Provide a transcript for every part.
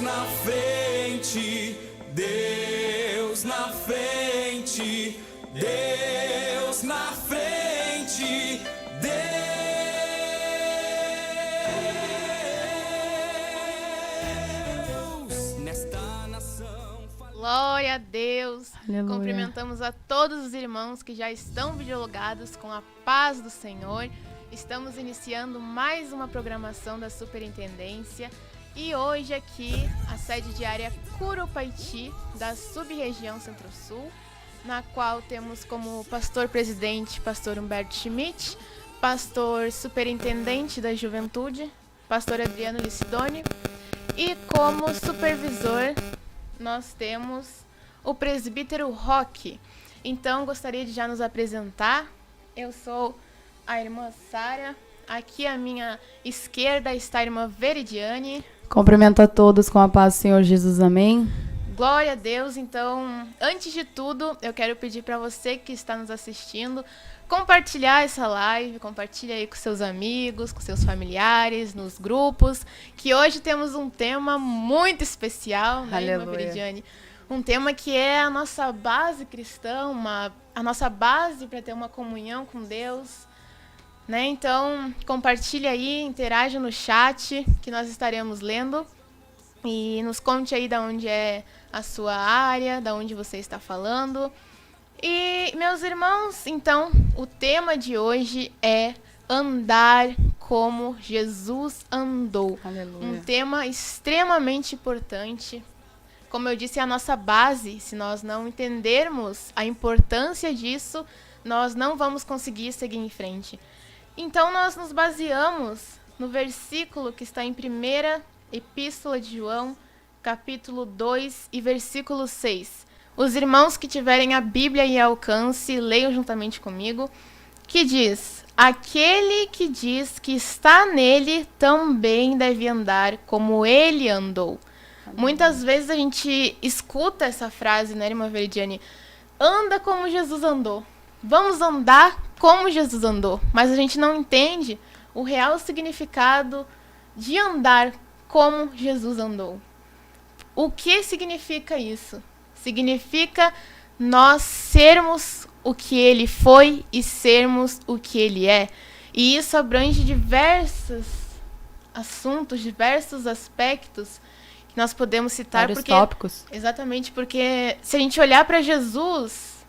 na frente, Deus na frente, Deus na frente, Deus nesta nação. Glória a Deus. Aleluia. Cumprimentamos a todos os irmãos que já estão videologados com a paz do Senhor. Estamos iniciando mais uma programação da Superintendência e hoje aqui a sede diária Curupaiti, da sub-região Centro-Sul, na qual temos como pastor-presidente pastor Humberto Schmidt, pastor superintendente da Juventude, pastor Adriano Licidoni, e como supervisor nós temos o presbítero Roque. Então gostaria de já nos apresentar. Eu sou a irmã Sara. Aqui à minha esquerda está a irmã Veridiane. Cumprimento a todos com a paz do Senhor Jesus, amém. Glória a Deus. Então, antes de tudo, eu quero pedir para você que está nos assistindo, compartilhar essa live, compartilha aí com seus amigos, com seus familiares, nos grupos, que hoje temos um tema muito especial, né, irmã Veridiane? Um tema que é a nossa base cristã, a nossa base para ter uma comunhão com Deus. Né? Então, compartilhe aí, interaja no chat, que nós estaremos lendo. E nos conte aí de onde é a sua área, de onde você está falando. E, meus irmãos, então, o tema de hoje é andar como Jesus andou. Aleluia. Um tema extremamente importante. Como eu disse, é a nossa base. Se nós não entendermos a importância disso, nós não vamos conseguir seguir em frente. Então, nós nos baseamos no versículo que está em 1ª Epístola de João, capítulo 2 e versículo 6. Os irmãos que tiverem a Bíblia e alcance, leiam juntamente comigo, que diz: aquele que diz que está nele também deve andar como ele andou. Muitas vezes a gente escuta essa frase, né, irmã Veridiane? Anda como Jesus andou. Vamos andar como Jesus andou, mas a gente não entende o real significado de andar como Jesus andou. O que significa isso? Significa nós sermos o que ele foi e sermos o que ele é. E isso abrange diversos assuntos, diversos aspectos que nós podemos citar. Vários tópicos. Exatamente, porque se a gente olhar para Jesus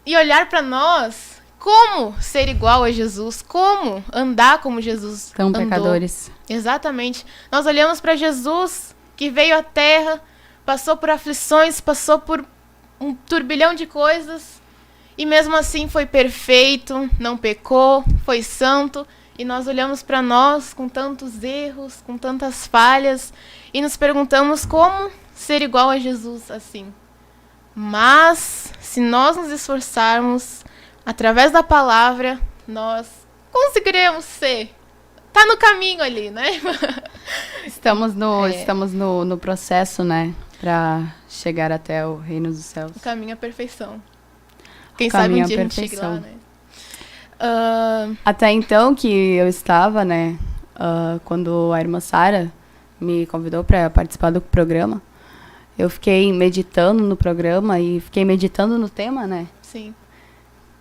e olhar para nós, como ser igual a Jesus? Como andar como Jesus Tão andou? pecadores. Exatamente. Nós olhamos para Jesus, que veio à Terra, passou por aflições, passou por um turbilhão de coisas, e mesmo assim foi perfeito, não pecou, foi santo, e nós olhamos para nós com tantos erros, com tantas falhas, e nos perguntamos como ser igual a Jesus assim. Mas, se nós nos esforçarmos, através da palavra, nós conseguiremos ser. Tá no caminho ali, né? Estamos no processo, né? Para chegar até o reino dos céus. O caminho à perfeição. Quem sabe um dia a gente chegue lá, né? Até então que eu estava, né? Quando a irmã Sara me convidou para participar do programa, eu fiquei meditando no programa e fiquei meditando no tema, né? Sim.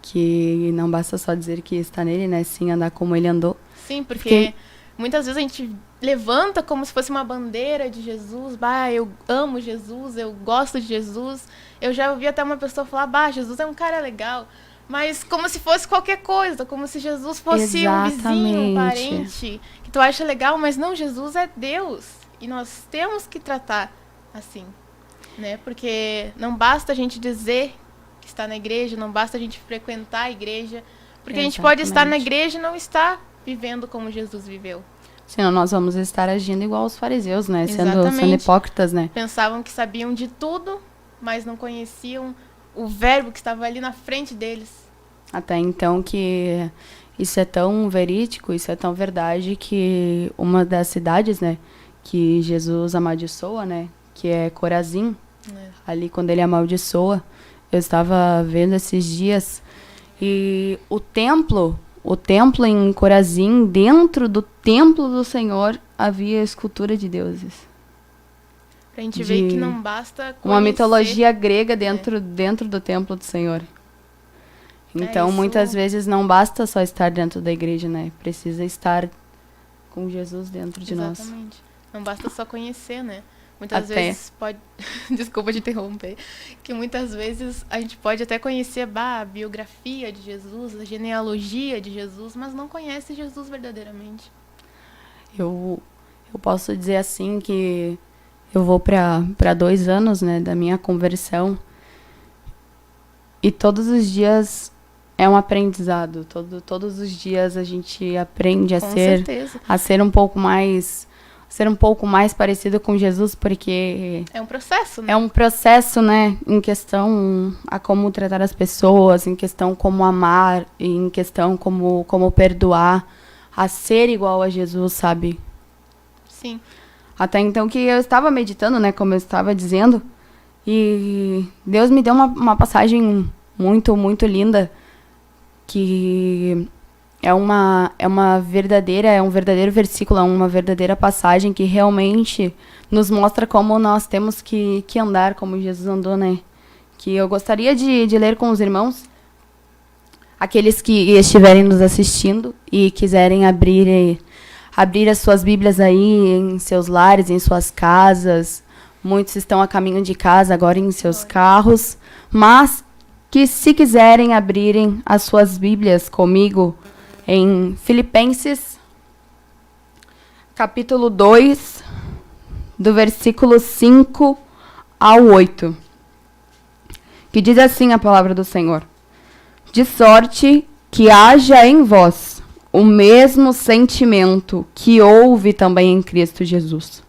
Que não basta só dizer que está nele, né? Sim, andar como ele andou. Sim, porque muitas vezes a gente levanta como se fosse uma bandeira de Jesus. Bah, eu amo Jesus, eu gosto de Jesus. Eu já ouvi até uma pessoa falar, bah, Jesus é um cara legal. Mas como se fosse qualquer coisa, como se Jesus fosse Exatamente. um vizinho, um parente, que tu acha legal, mas não, Jesus é Deus. E nós temos que tratar assim, né? Porque não basta a gente dizer que está na igreja, não basta a gente frequentar a igreja, porque a gente pode estar na igreja e não estar vivendo como Jesus viveu. Senão nós vamos estar agindo igual os fariseus, né? Sendo hipócritas, né? Pensavam que sabiam de tudo, mas não conheciam o verbo que estava ali na frente deles. Até então que isso é tão verídico, isso é tão verdade, que uma das cidades, né, que Jesus amaldiçoa, né, que é Corazim, ali quando ele amaldiçoa, eu estava vendo esses dias, e o templo em Corazim, dentro do templo do Senhor, havia escultura de deuses. Pra gente ver que não basta conhecer. Uma mitologia grega dentro do templo do Senhor. Então, muitas vezes não basta só estar dentro da igreja, né? Precisa estar com Jesus dentro de nós. Exatamente. Não basta só conhecer, né? Muitas vezes pode... Desculpa te interromper. Que muitas vezes a gente pode até conhecer a biografia de Jesus, a genealogia de Jesus, mas não conhece Jesus verdadeiramente. Eu posso dizer assim que eu vou para 2 anos, né, da minha conversão. E todos os dias é um aprendizado. Todos os dias a gente aprende a ser um pouco mais parecido com Jesus, porque é um processo, né? É um processo, né, em questão a como tratar as pessoas, em questão como amar, em questão como perdoar, a ser igual a Jesus, sabe? Sim. Até então que eu estava meditando, né, como eu estava dizendo, e Deus me deu uma passagem muito, muito linda, que é um verdadeiro versículo, é uma verdadeira passagem que realmente nos mostra como nós temos que andar, como Jesus andou, né? Que eu gostaria de ler com os irmãos, aqueles que estiverem nos assistindo e quiserem abrir as suas Bíblias aí em seus lares, em suas casas. Muitos estão a caminho de casa agora em seus carros, mas que se quiserem abrirem as suas Bíblias comigo em Filipenses, capítulo 2, do versículo 5 ao 8, que diz assim a palavra do Senhor: de sorte que haja em vós o mesmo sentimento que houve também em Cristo Jesus,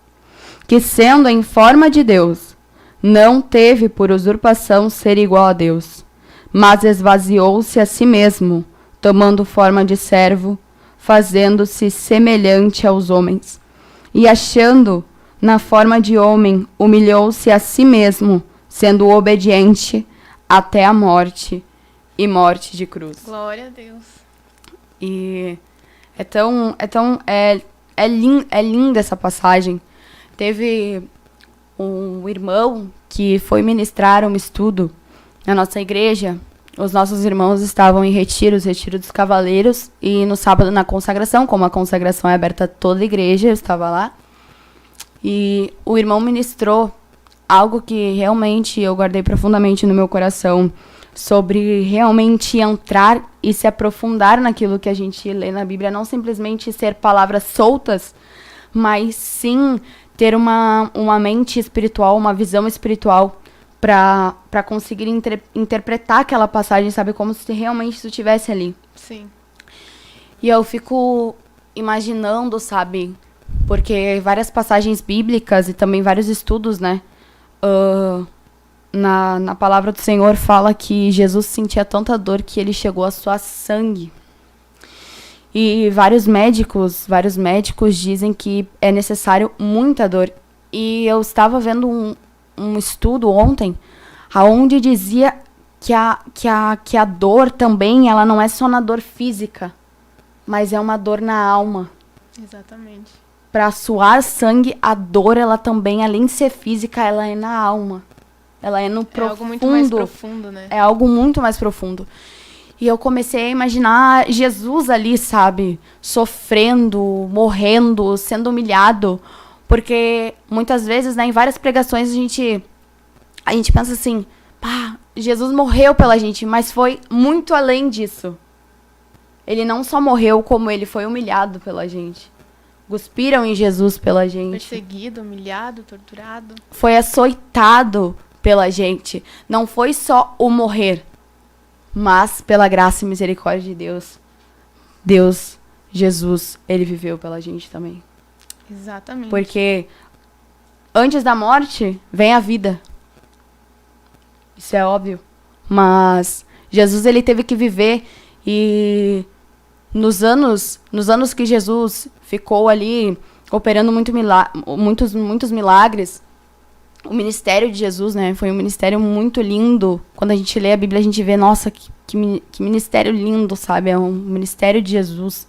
que sendo em forma de Deus, não teve por usurpação ser igual a Deus, mas esvaziou-se a si mesmo, tomando forma de servo, fazendo-se semelhante aos homens. E achando na forma de homem, humilhou-se a si mesmo, sendo obediente até a morte, e morte de cruz. Glória a Deus. E é linda essa passagem. Teve um irmão que foi ministrar um estudo na nossa igreja. Os nossos irmãos estavam em retiro dos cavaleiros, e no sábado na consagração, como a consagração é aberta a toda a igreja, eu estava lá. E o irmão ministrou algo que realmente eu guardei profundamente no meu coração, sobre realmente entrar e se aprofundar naquilo que a gente lê na Bíblia, não simplesmente ser palavras soltas, mas sim ter uma mente espiritual, uma visão espiritual, para conseguir interpretar aquela passagem, sabe? Como se realmente tu estivesse ali. Sim. E eu fico imaginando, sabe? Porque várias passagens bíblicas e também vários estudos, né? Na palavra do Senhor fala que Jesus sentia tanta dor que ele chegou a suar sangue. E vários médicos dizem que é necessário muita dor. E eu estava vendo um estudo ontem, aonde dizia que a dor também, ela não é só na dor física, mas é uma dor na alma. Exatamente. Para suar sangue, a dor, ela também, além de ser física, ela é na alma. Ela é no profundo. É algo muito mais profundo, né? É algo muito mais profundo. E eu comecei a imaginar Jesus ali, sabe? Sofrendo, morrendo, sendo humilhado. Porque muitas vezes, né, em várias pregações, a gente pensa assim, pá, Jesus morreu pela gente, mas foi muito além disso. Ele não só morreu, como ele foi humilhado pela gente. Cuspiram em Jesus pela gente. Perseguido, humilhado, torturado. Foi açoitado pela gente. Não foi só o morrer, mas pela graça e misericórdia de Deus, Jesus, ele viveu pela gente também. Exatamente. Porque antes da morte vem a vida. Isso é óbvio. Mas Jesus, ele teve que viver, e nos anos que Jesus ficou ali operando muitos milagres, o ministério de Jesus, né, foi um ministério muito lindo. Quando a gente lê a Bíblia, a gente vê, nossa, que ministério lindo, sabe? É um ministério de Jesus.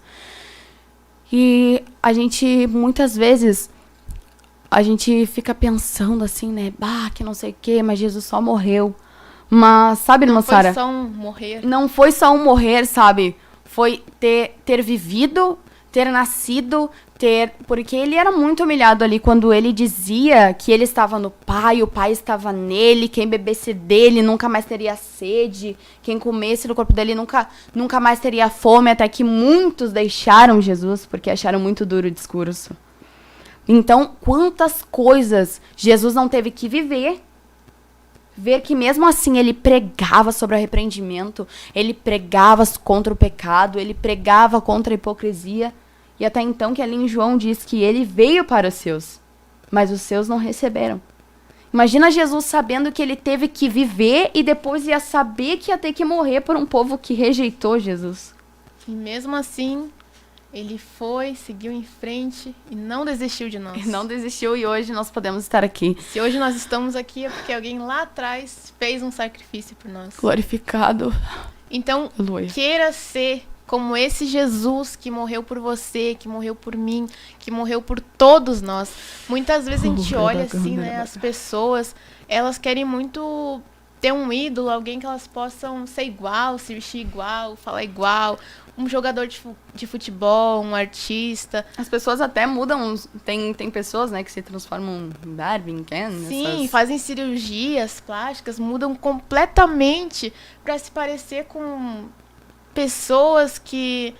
E a gente, muitas vezes, a gente fica pensando assim, né? Que não sei o quê, mas Jesus só morreu. Mas, sabe, irmã Sara? Não foi só um morrer. Não foi só um morrer, sabe? Foi ter vivido, ter nascido, porque ele era muito humilhado ali quando ele dizia que ele estava no Pai, o Pai estava nele, quem bebesse dele nunca mais teria sede, quem comesse do corpo dele nunca mais teria fome, até que muitos deixaram Jesus porque acharam muito duro o discurso. Então, quantas coisas Jesus não teve que viver, ver que mesmo assim ele pregava sobre o arrependimento, ele pregava contra o pecado, ele pregava contra a hipocrisia. E até então que ali em João diz que ele veio para os seus, mas os seus não receberam. Imagina Jesus sabendo que ele teve que viver e depois ia saber que ia ter que morrer por um povo que rejeitou Jesus. E mesmo assim, ele foi, seguiu em frente e não desistiu de nós. Não desistiu e hoje nós podemos estar aqui. Se hoje nós estamos aqui é porque alguém lá atrás fez um sacrifício por nós. Glorificado. Então, Aleluia. Queira ser como esse Jesus que morreu por você, que morreu por mim, que morreu por todos nós. Muitas vezes a gente olha assim, né, as pessoas, elas querem muito ter um ídolo, alguém que elas possam ser igual, se vestir igual, falar igual, um jogador de futebol, um artista. As pessoas até mudam, tem pessoas, né, que se transformam em Barbie, em Ken. Sim, fazem cirurgias plásticas, mudam completamente para se parecer com pessoas que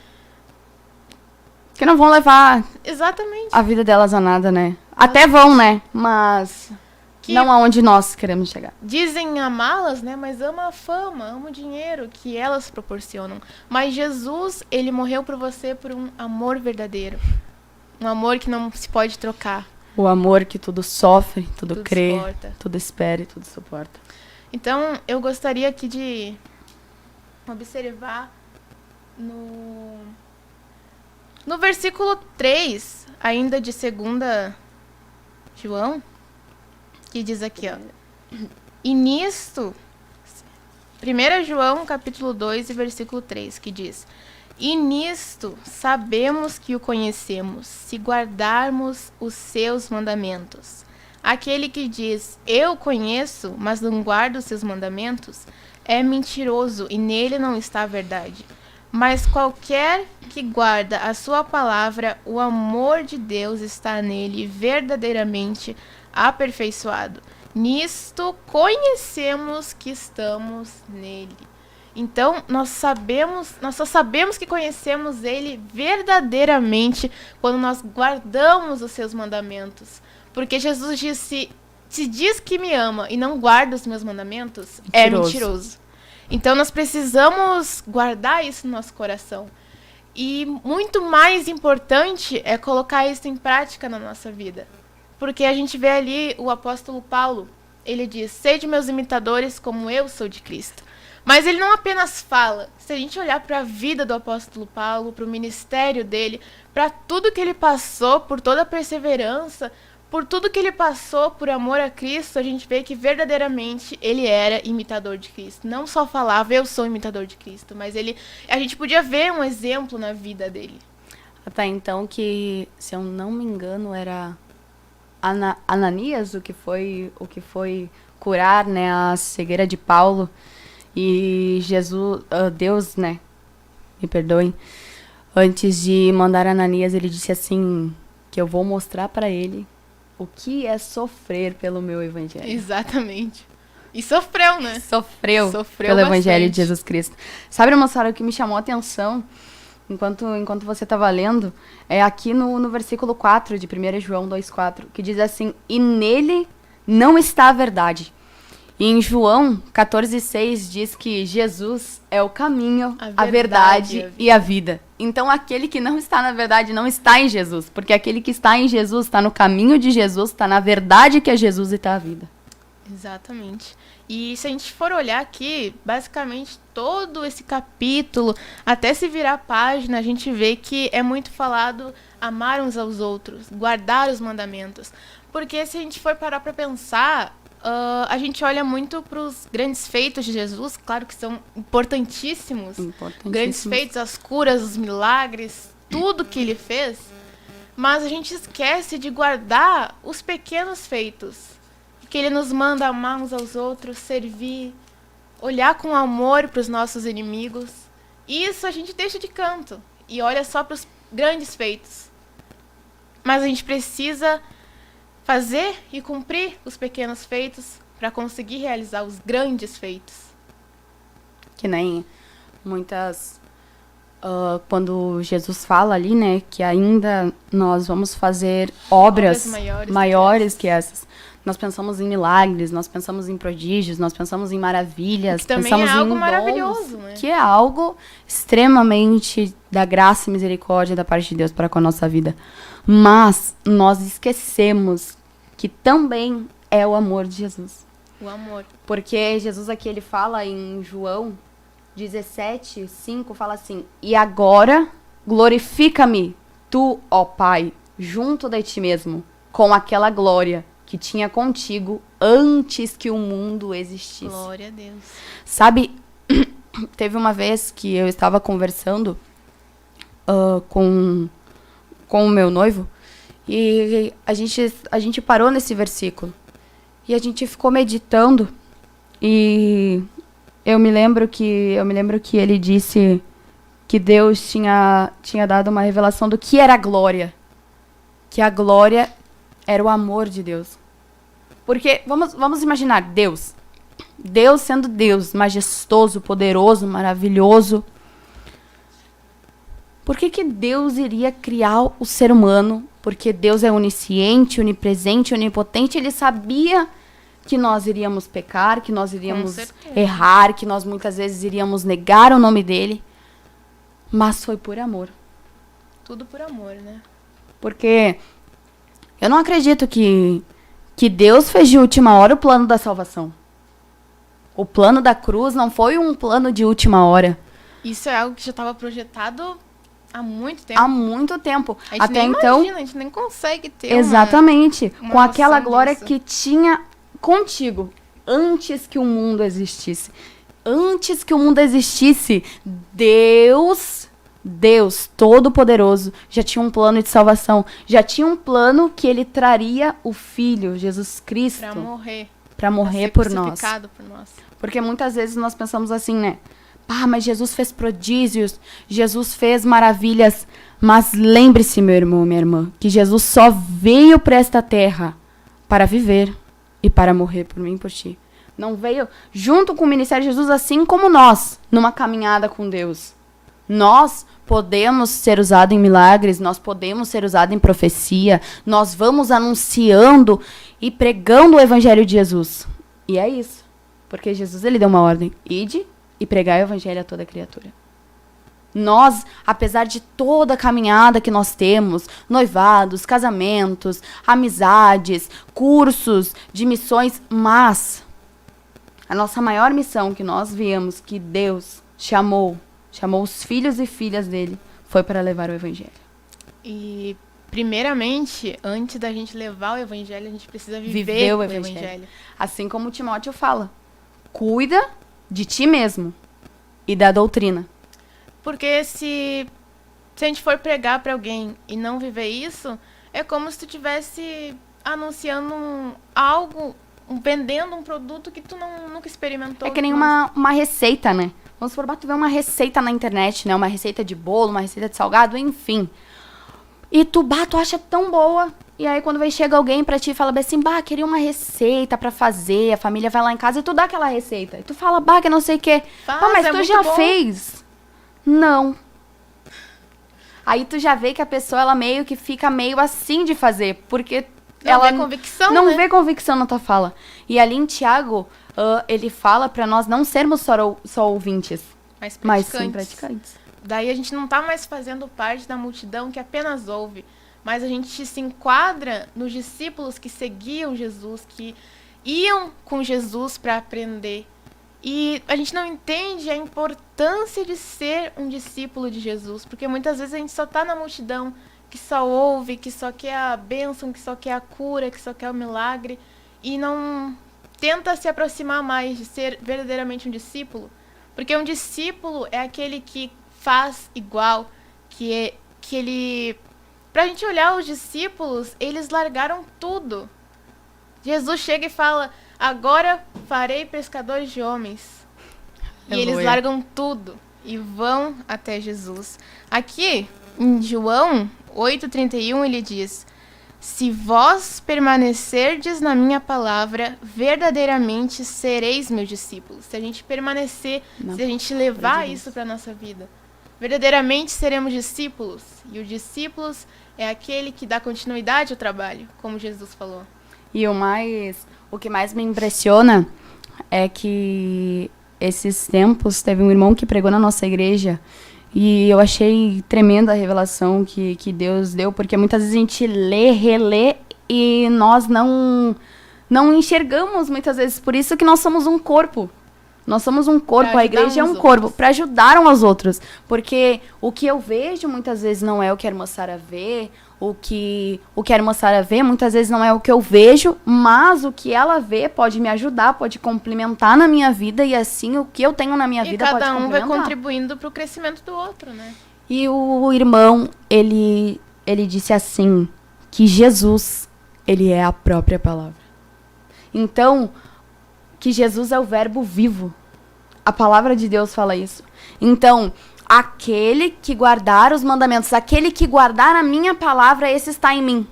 não vão levar exatamente a vida delas a nada, né? Até vão, né? Mas que não aonde nós queremos chegar. Dizem amá-las, né? Mas ama a fama, ama o dinheiro que elas proporcionam. Mas Jesus, ele morreu por você por um amor verdadeiro. Um amor que não se pode trocar. O amor que tudo sofre, tudo crê, suporta. Tudo espera e tudo suporta. Então, eu gostaria aqui de observar no versículo 3, ainda de 2 João, que diz aqui, ó. E nisto, 1 João, capítulo 2, versículo 3, que diz: E nisto sabemos que o conhecemos, se guardarmos os seus mandamentos. Aquele que diz, eu conheço, mas não guarda os seus mandamentos, é mentiroso e nele não está a verdade. Mas qualquer que guarda a sua palavra, o amor de Deus está nele verdadeiramente aperfeiçoado. Nisto conhecemos que estamos nele. Então, nós só sabemos que conhecemos ele verdadeiramente quando nós guardamos os seus mandamentos. Porque Jesus disse, se diz que me ama e não guarda os meus mandamentos, é mentiroso. Então, nós precisamos guardar isso no nosso coração. E muito mais importante é colocar isso em prática na nossa vida. Porque a gente vê ali o apóstolo Paulo, ele diz, sede meus imitadores como eu sou de Cristo. Mas ele não apenas fala. Se a gente olhar para a vida do apóstolo Paulo, para o ministério dele, para tudo que ele passou, por toda a perseverança, por tudo que ele passou por amor a Cristo, a gente vê que verdadeiramente ele era imitador de Cristo. Não só falava, eu sou imitador de Cristo, mas a gente podia ver um exemplo na vida dele. Até então que, se eu não me engano, era Ananias o que foi curar, né, a cegueira de Paulo. E Jesus, Deus, né, me perdoem, antes de mandar Ananias, ele disse assim, que eu vou mostrar para ele o que é sofrer pelo meu evangelho. Exatamente. E sofreu, né? Sofreu pelo bastante. evangelho de Jesus Cristo. Sabe, irmã Sara, o que me chamou a atenção, enquanto você estava lendo, é aqui no versículo 4 de 1 João 2,4, que diz assim, e nele não está a verdade. E em João 14,6 diz que Jesus é o caminho, a verdade e a vida. Então, aquele que não está na verdade não está em Jesus. Porque aquele que está em Jesus está no caminho de Jesus, está na verdade que é Jesus e está a vida. Exatamente. E se a gente for olhar aqui, basicamente todo esse capítulo, até se virar a página, a gente vê que é muito falado amar uns aos outros, guardar os mandamentos. Porque se a gente for parar para pensar... a gente olha muito para os grandes feitos de Jesus, claro que são importantíssimos. Grandes feitos, as curas, os milagres, tudo que ele fez. Mas a gente esquece de guardar os pequenos feitos. Que ele nos manda amar uns aos outros, servir, olhar com amor para os nossos inimigos. Isso a gente deixa de canto e olha só para os grandes feitos. Mas a gente precisa fazer e cumprir os pequenos feitos para conseguir realizar os grandes feitos. Que nem muitas... quando Jesus fala ali, né, que ainda nós vamos fazer obras maiores que essas. Nós pensamos em milagres, nós pensamos em prodígios, nós pensamos em maravilhas, que também pensamos é algo em maravilhoso, dons, né? Que é algo extremamente da graça e misericórdia da parte de Deus para com a nossa vida. Mas nós esquecemos que também é o amor de Jesus. O amor. Porque Jesus aqui, ele fala em João 17:5, fala assim: e agora glorifica-me tu, ó Pai, junto de ti mesmo, com aquela glória que tinha contigo antes que o mundo existisse. Glória a Deus. Sabe, teve uma vez que eu estava conversando com o meu noivo e a gente parou nesse versículo e a gente ficou meditando e eu me lembro que ele disse que Deus tinha dado uma revelação do que era a glória. Que a glória era o amor de Deus. Porque, vamos imaginar, Deus sendo Deus, majestoso, poderoso, maravilhoso. Por que Deus iria criar o ser humano? Porque Deus é onisciente, onipresente, onipotente. Ele sabia que nós iríamos pecar, que nós iríamos errar, que nós muitas vezes iríamos negar o nome dele. Mas foi por amor. Tudo por amor, né? Porque eu não acredito que Deus fez de última hora o plano da salvação. O plano da cruz não foi um plano de última hora. Isso é algo que já estava projetado há muito tempo. Há muito tempo. A gente Até nem então, imagina, a gente nem consegue ter exatamente, uma com aquela noção glória disso. que tinha contigo antes que o mundo existisse. Antes que o mundo existisse, Deus Todo-Poderoso já tinha um plano de salvação. Já tinha um plano que ele traria o Filho, Jesus Cristo, para morrer por nós. Por nós. Porque muitas vezes nós pensamos assim, né? Mas Jesus fez prodígios, Jesus fez maravilhas. Mas lembre-se, meu irmão, minha irmã, que Jesus só veio para esta terra para viver e para morrer por mim e por ti. Não veio junto com o ministério de Jesus, assim como nós, numa caminhada com Deus. Nós podemos ser usados em milagres, nós podemos ser usados em profecia, nós vamos anunciando e pregando o evangelho de Jesus. E é isso. Porque Jesus, ele deu uma ordem: ide e pregai o evangelho a toda criatura. Nós, apesar de toda a caminhada que nós temos, noivados, casamentos, amizades, cursos de missões, mas a nossa maior missão que nós viemos, que Deus chamou os filhos e filhas dele, foi para levar o evangelho. E, primeiramente, antes da gente levar o evangelho, a gente precisa viver o evangelho. Assim como Timóteo fala: cuida de ti mesmo e da doutrina. Porque se a gente for pregar para alguém e não viver isso, é como se tu estivesse anunciando algo, vendendo um produto que tu nunca experimentou. É que nem uma receita, né? Vamos supor, tu vê uma receita na internet, né? Uma receita de bolo, uma receita de salgado, enfim. E tu acha tão boa. E aí quando chega alguém pra ti e fala assim, queria uma receita pra fazer, a família vai lá em casa e tu dá aquela receita. E tu fala, que não sei o quê. Mas tu já fez? Não. Aí tu já vê que a pessoa, ela meio que fica meio assim de fazer, porque ela vê convicção, não né? vê convicção na tua fala. E ali em Tiago, ele fala pra nós não sermos só ouvintes, mas sim praticantes. Daí a gente não tá mais fazendo parte da multidão que apenas ouve, mas a gente se enquadra nos discípulos que seguiam Jesus, que iam com Jesus para aprender. E a gente não entende a importância de ser um discípulo de Jesus, porque muitas vezes a gente só tá na multidão que só ouve, que só quer a bênção, que só quer a cura, que só quer o milagre, e não tenta se aproximar mais de ser verdadeiramente um discípulo. Porque um discípulo é aquele que faz igual, que ele Pra gente olhar os discípulos, eles largaram tudo. Jesus chega e fala, agora farei pescadores de homens. E eles largam tudo e vão até Jesus. Aqui, em João 8,31, ele diz, se vós permanecerdes na minha palavra, verdadeiramente sereis meus discípulos. Se a gente permanecer, se a gente levar isso para a nossa vida, verdadeiramente seremos discípulos. E os discípulos é aquele que dá continuidade ao trabalho, como Jesus falou. E o que mais me impressiona é que esses tempos teve um irmão que pregou na nossa igreja e eu achei tremenda a revelação que Deus deu, porque muitas vezes a gente lê, relê e nós não enxergamos muitas vezes. Por isso que nós somos um corpo. Nós somos um corpo, a igreja é um corpo, para ajudar uns aos outros. Porque o que eu vejo muitas vezes não é o que a irmã Sara vê, o que a irmã Sara vê muitas vezes não é o que eu vejo, mas o que ela vê pode me ajudar, pode complementar na minha vida e assim o que eu tenho na minha vida pode complementar. E cada um vai contribuindo para o crescimento do outro, né? E o irmão, ele disse assim, que Jesus, ele é a própria palavra. Então, que Jesus é o verbo vivo. A palavra de Deus fala isso. Então, aquele que guardar os mandamentos, aquele que guardar a minha palavra, esse está em mim.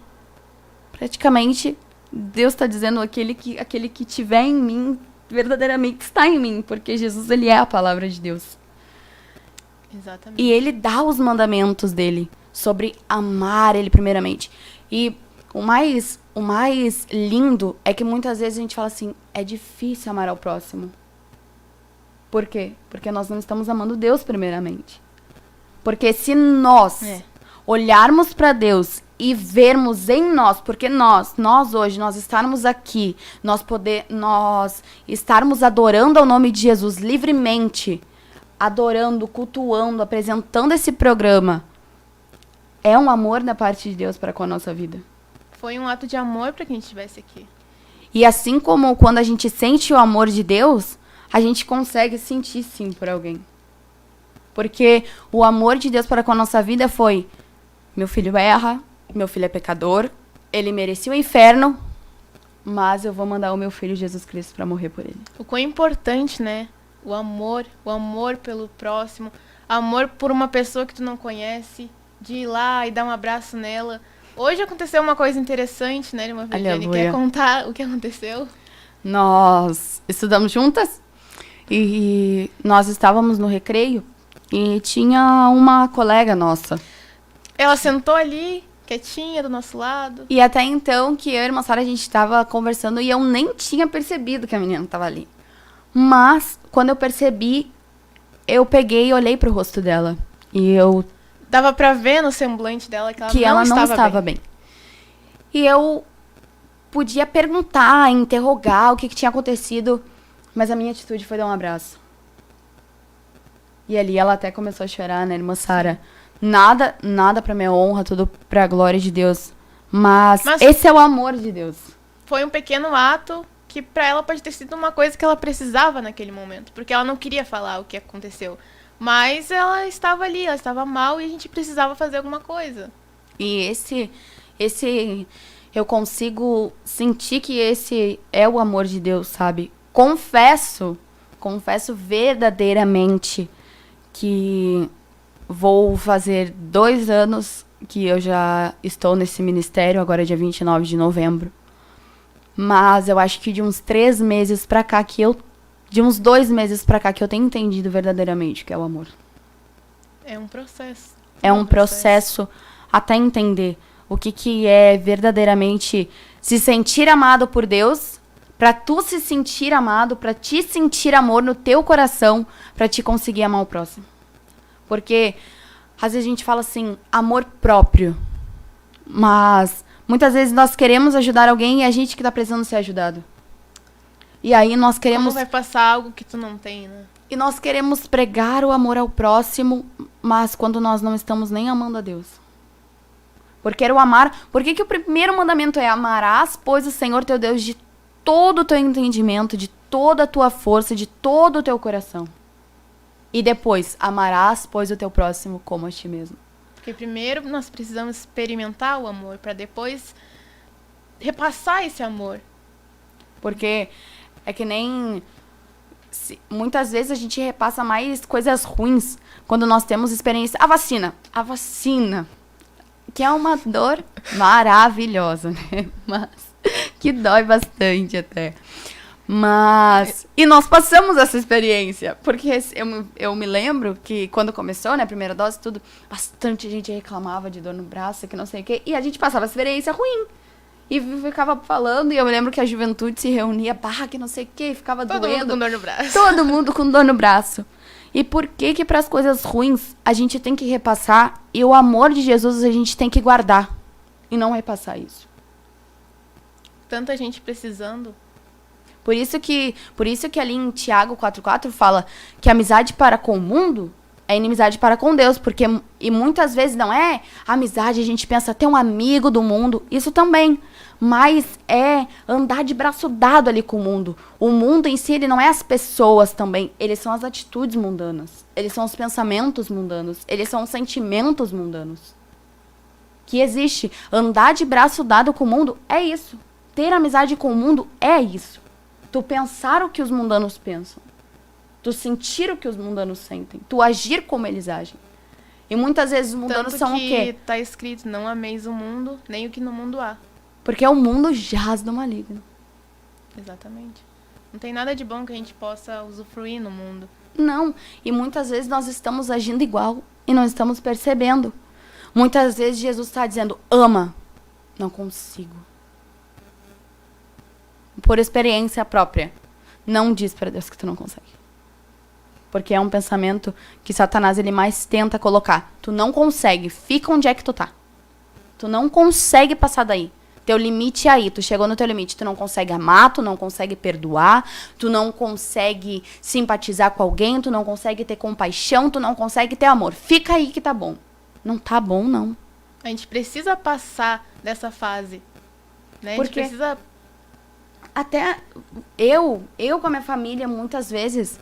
Praticamente, Deus está dizendo aquele que tiver em mim, verdadeiramente está em mim, porque Jesus, ele é a palavra de Deus. Exatamente. E ele dá os mandamentos dele sobre amar ele primeiramente. E o mais lindo é que muitas vezes a gente fala assim, é difícil amar ao próximo. Por quê? Porque nós não estamos amando Deus primeiramente. Porque se nós olharmos para Deus e vermos em nós, porque nós hoje, nós estarmos aqui, nós estarmos adorando ao nome de Jesus livremente, adorando, cultuando, apresentando esse programa, é um amor da parte de Deus para com a nossa vida. Foi um ato de amor para que a gente estivesse aqui. E assim como quando a gente sente o amor de Deus, a gente consegue sentir sim por alguém. Porque o amor de Deus para com a nossa vida foi, meu filho erra, meu filho é pecador, ele merecia o inferno, mas eu vou mandar o meu filho Jesus Cristo para morrer por ele. O quão importante, né? O amor pelo próximo, amor por uma pessoa que tu não conhece, de ir lá e dar um abraço nela. Hoje aconteceu uma coisa interessante, né, irmã Virginia? Quer contar o que aconteceu? Nós estudamos juntas e nós estávamos no recreio e tinha uma colega nossa. Ela sentou ali, quietinha, do nosso lado. E até então que eu e a irmã Sara, a gente estava conversando e eu nem tinha percebido que a menina estava ali. Mas, quando eu percebi, eu peguei e olhei pro rosto dela. E eu... Dava pra ver no semblante dela que ela não estava bem. E eu podia perguntar, interrogar o que tinha acontecido, mas a minha atitude foi dar um abraço. E ali ela até começou a chorar, né, irmã Sara? Nada pra minha honra, tudo pra glória de Deus. Mas esse é o amor de Deus. Foi um pequeno ato que pra ela pode ter sido uma coisa que ela precisava naquele momento, porque ela não queria falar o que aconteceu. Mas ela estava ali, ela estava mal e a gente precisava fazer alguma coisa. E esse eu consigo sentir que esse é o amor de Deus, sabe? Confesso verdadeiramente que vou fazer 2 anos que eu já estou nesse ministério, agora é dia 29 de novembro. Mas eu acho que de uns 3 meses pra cá de uns 2 meses pra cá que eu tenho entendido verdadeiramente o que é o amor. É um processo. É um processo até entender o que é verdadeiramente se sentir amado por Deus, pra tu se sentir amado, pra te sentir amor no teu coração, pra te conseguir amar o próximo. Porque às vezes a gente fala assim, amor próprio, mas muitas vezes nós queremos ajudar alguém e é a gente que tá precisando ser ajudado. E aí nós queremos... Como vai passar algo que tu não tem, né? E nós queremos pregar o amor ao próximo, mas quando nós não estamos nem amando a Deus. Porque o amar... Por que o primeiro mandamento é amarás, pois, o Senhor teu Deus de todo o teu entendimento, de toda a tua força, de todo o teu coração. E depois, amarás, pois, o teu próximo como a ti mesmo. Porque primeiro nós precisamos experimentar o amor para depois repassar esse amor. Porque é que nem... muitas vezes a gente repassa mais coisas ruins quando nós temos experiência. A vacina, que é uma dor maravilhosa, né? Mas que dói bastante até. Mas... e nós passamos essa experiência. Porque eu me lembro que quando começou, né, a primeira dose, tudo, bastante gente reclamava de dor no braço, que não sei o quê. E a gente passava experiência ruim. E ficava falando, e eu me lembro que a juventude se reunia, que não sei o quê, ficava Todo doendo. mundo com dor no braço. Todo mundo com dor no braço. E por que para as coisas ruins a gente tem que repassar e o amor de Jesus a gente tem que guardar e não repassar isso? Tanta gente precisando. Por isso que ali em Tiago 4,4 fala que a amizade para com o mundo é inimizade para com Deus, porque e muitas vezes não é amizade, a gente pensa ter um amigo do mundo, isso também, mas é andar de braço dado ali com o mundo. O mundo em si, ele não é as pessoas também, eles são as atitudes mundanas, eles são os pensamentos mundanos, eles são os sentimentos mundanos. Que existe, andar de braço dado com o mundo é isso, ter amizade com o mundo é isso. Tu pensar o que os mundanos pensam. Tu sentir o que os mundanos sentem. Tu agir como eles agem. E muitas vezes os mundanos Tanto são o quê? que tá escrito, não ameis o mundo, nem o que no mundo há. Porque o mundo jaz do maligno. Exatamente. Não tem nada de bom que a gente possa usufruir no mundo. Não. E muitas vezes nós estamos agindo igual e não estamos percebendo. Muitas vezes Jesus está dizendo, ama. Não consigo. Por experiência própria. Não diz para Deus que tu não consegue. Porque é um pensamento que Satanás ele mais tenta colocar. Tu não consegue, fica onde é que tu tá. Tu não consegue passar daí. Teu limite é aí, tu chegou no teu limite. Tu não consegue amar, tu não consegue perdoar, tu não consegue simpatizar com alguém, tu não consegue ter compaixão, tu não consegue ter amor. Fica aí que tá bom. Não tá bom, não. A gente precisa passar dessa fase. Né? A gente Porque precisa... até eu com a minha família, muitas vezes...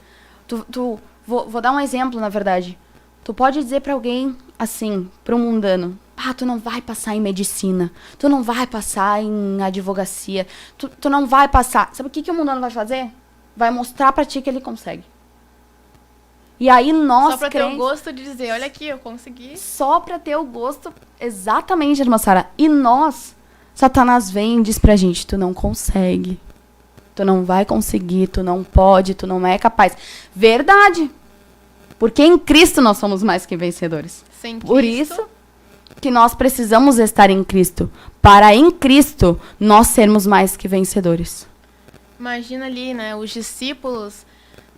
Vou dar um exemplo, na verdade. Tu pode dizer pra alguém, assim, pra um mundano, tu não vai passar em medicina, tu não vai passar em advocacia, tu não vai passar. Sabe o que o mundano vai fazer? Vai mostrar pra ti que ele consegue. E aí nós, só pra ter o gosto de dizer, olha aqui, eu consegui. Só pra ter o gosto, exatamente, irmã Sara. E nós, Satanás vem e diz pra gente, tu não consegue. Tu não vai conseguir, tu não pode, tu não é capaz. Verdade. Porque em Cristo nós somos mais que vencedores. Sem Cristo. Por isso que nós precisamos estar em Cristo. Para em Cristo nós sermos mais que vencedores. Imagina ali, né, os discípulos,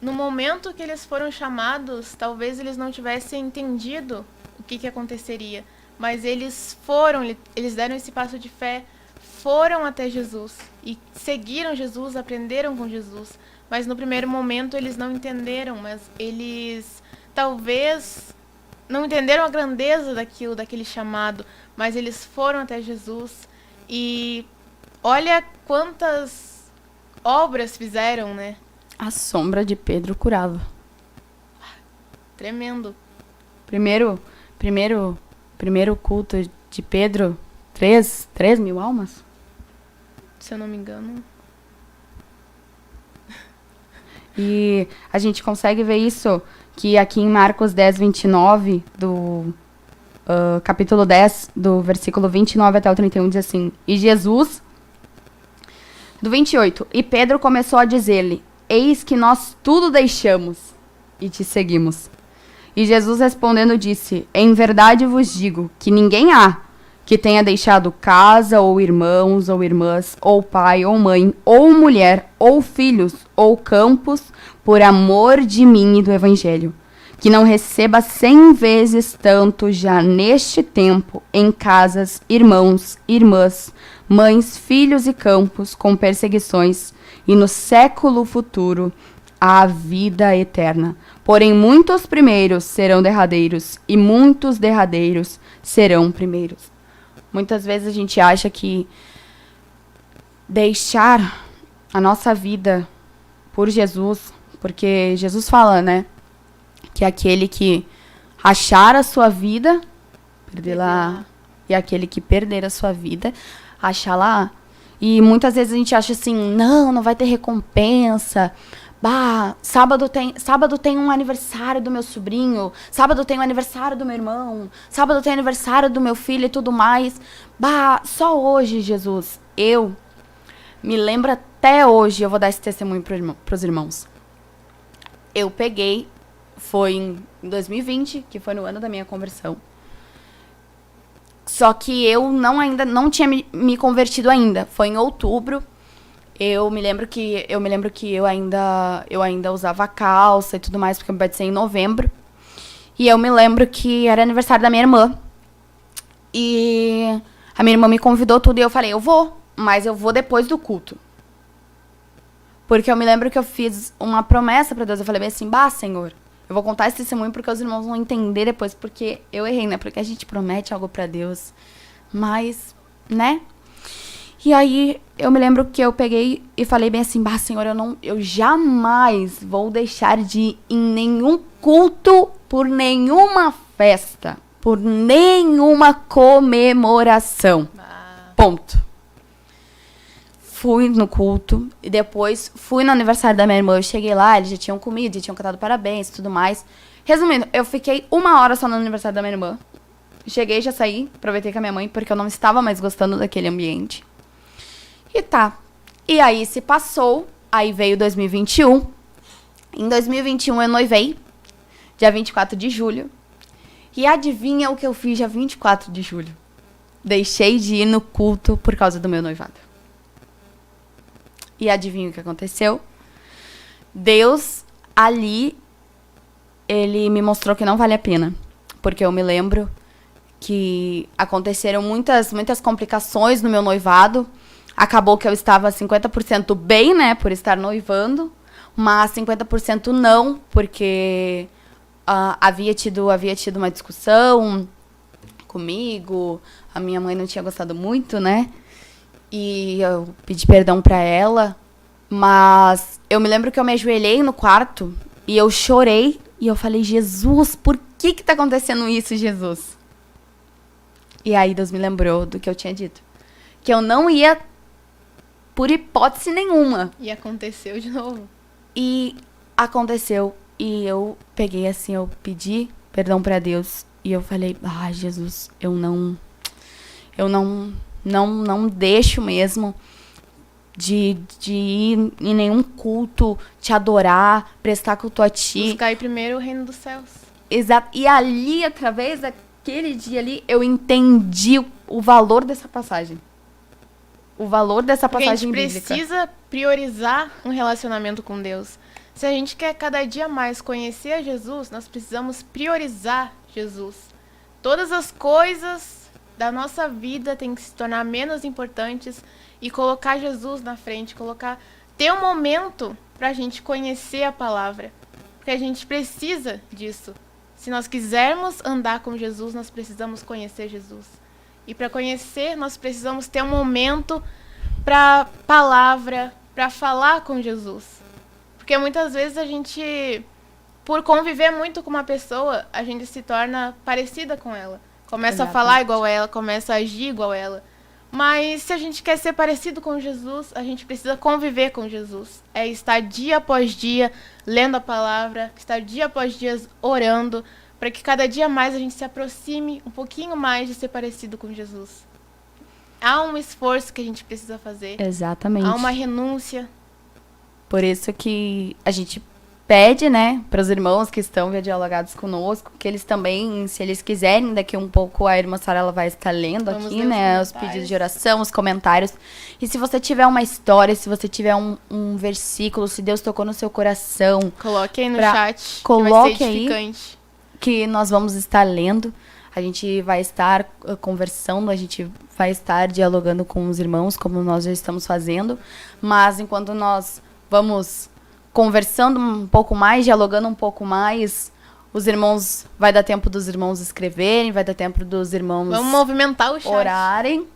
no momento que eles foram chamados, talvez eles não tivessem entendido o que aconteceria. Mas eles eles deram esse passo de fé, foram até Jesus e seguiram Jesus, aprenderam com Jesus. Mas no primeiro momento eles não entenderam, mas eles talvez não entenderam a grandeza daquele chamado, mas eles foram até Jesus e olha quantas obras fizeram, né? A sombra de Pedro curava. Tremendo. Primeiro culto de Pedro, 3 mil almas? Se eu não me engano. E a gente consegue ver isso, que aqui em Marcos 10, 29, do capítulo 10, do versículo 29 até o 31, diz assim, e Jesus, do 28, e Pedro começou a dizer-lhe, eis que nós tudo deixamos e te seguimos. E Jesus respondendo disse, em verdade vos digo que ninguém há que tenha deixado casa, ou irmãos, ou irmãs, ou pai, ou mãe, ou mulher, ou filhos, ou campos, por amor de mim e do Evangelho, que não receba 100 vezes tanto já neste tempo em casas, irmãos, irmãs, mães, filhos e campos, com perseguições, e no século futuro a vida eterna. Porém, muitos primeiros serão derradeiros, e muitos derradeiros serão primeiros. Muitas vezes a gente acha que deixar a nossa vida por Jesus, porque Jesus fala, né, que aquele que achar a sua vida, perder-la. E aquele que perder a sua vida, achá-la. E muitas vezes a gente acha assim, não vai ter recompensa. Bah, sábado tem um aniversário do meu sobrinho, sábado tem um aniversário do meu irmão, sábado tem aniversário do meu filho e tudo mais. Bah, só hoje, Jesus, eu me lembro até hoje, eu vou dar esse testemunho pros irmãos. Eu peguei, foi em 2020, que foi no ano da minha conversão. Só que eu não tinha me convertido ainda. Foi em outubro. Eu me lembro que eu ainda usava calça e tudo mais, porque eu me batizei em novembro. E eu me lembro que era aniversário da minha irmã. E a minha irmã me convidou tudo e eu falei, eu vou, mas eu vou depois do culto. Porque eu me lembro que eu fiz uma promessa pra Deus. Eu falei bem assim, Senhor, eu vou contar esse testemunho porque os irmãos vão entender depois, porque eu errei, né? Porque a gente promete algo pra Deus, mas, né? E aí, eu me lembro que eu peguei e falei bem assim, Senhor, eu jamais vou deixar de ir em nenhum culto, por nenhuma festa, por nenhuma comemoração. Ponto. Fui no culto e depois fui no aniversário da minha irmã. Eu cheguei lá, eles já tinham comido, já tinham cantado parabéns e tudo mais. Resumindo, eu fiquei 1 hora só no aniversário da minha irmã. Cheguei, já saí, aproveitei com a minha mãe, porque eu não estava mais gostando daquele ambiente. E tá. E aí se passou, aí veio 2021. Em 2021 eu noivei, dia 24 de julho. E adivinha o que eu fiz dia 24 de julho? Deixei de ir no culto por causa do meu noivado. E adivinha o que aconteceu? Deus, ali, ele me mostrou que não vale a pena. Porque eu me lembro que aconteceram muitas complicações no meu noivado. Acabou que eu estava 50% bem, né, por estar noivando. Mas 50% não, porque havia tido uma discussão comigo. A minha mãe não tinha gostado muito, né? E eu pedi perdão pra ela, mas eu me lembro que eu me ajoelhei no quarto e eu chorei e eu falei, Jesus, por que tá acontecendo isso, Jesus? E aí Deus me lembrou do que eu tinha dito, que eu não ia por hipótese nenhuma. E aconteceu de novo. E aconteceu, e eu peguei assim, eu pedi perdão pra Deus e eu falei, Jesus, eu não deixo mesmo de ir em nenhum culto, te adorar, prestar culto a ti. Buscar aí primeiro o reino dos céus. Exato. E ali, através daquele dia ali, eu entendi o valor dessa passagem. O valor dessa passagem bíblica. A gente precisa priorizar um relacionamento com Deus. Se a gente quer cada dia mais conhecer a Jesus, nós precisamos priorizar Jesus. Todas as coisas da nossa vida tem que se tornar menos importantes e colocar Jesus na frente, ter um momento pra gente conhecer a palavra, porque a gente precisa disso. Se nós quisermos andar com Jesus, nós precisamos conhecer Jesus. E para conhecer, nós precisamos ter um momento pra palavra, pra falar com Jesus. Porque muitas vezes a gente, por conviver muito com uma pessoa, a gente se torna parecida com ela. Começa a falar igual a ela, começa a agir igual a ela. Mas se a gente quer ser parecido com Jesus, a gente precisa conviver com Jesus. É estar dia após dia lendo a palavra, estar dia após dia orando, para que cada dia mais a gente se aproxime um pouquinho mais de ser parecido com Jesus. Há um esforço que a gente precisa fazer. Exatamente. Há uma renúncia. Por isso que a gente pede, né, para os irmãos que estão dialogados conosco, que eles também, se eles quiserem, daqui um pouco a irmã Sara ela vai estar lendo aqui, né, os pedidos de oração, os comentários. E se você tiver uma história, se você tiver um versículo, se Deus tocou no seu coração, coloque aí no chat, coloque que vai ser edificante. Aí, que nós vamos estar lendo. A gente vai estar conversando, a gente vai estar dialogando com os irmãos, como nós já estamos fazendo. Mas enquanto nós vamos conversando um pouco mais, dialogando um pouco mais, os irmãos, vai dar tempo dos irmãos escreverem, vai dar tempo dos irmãos vamos movimentar o chat. Orarem.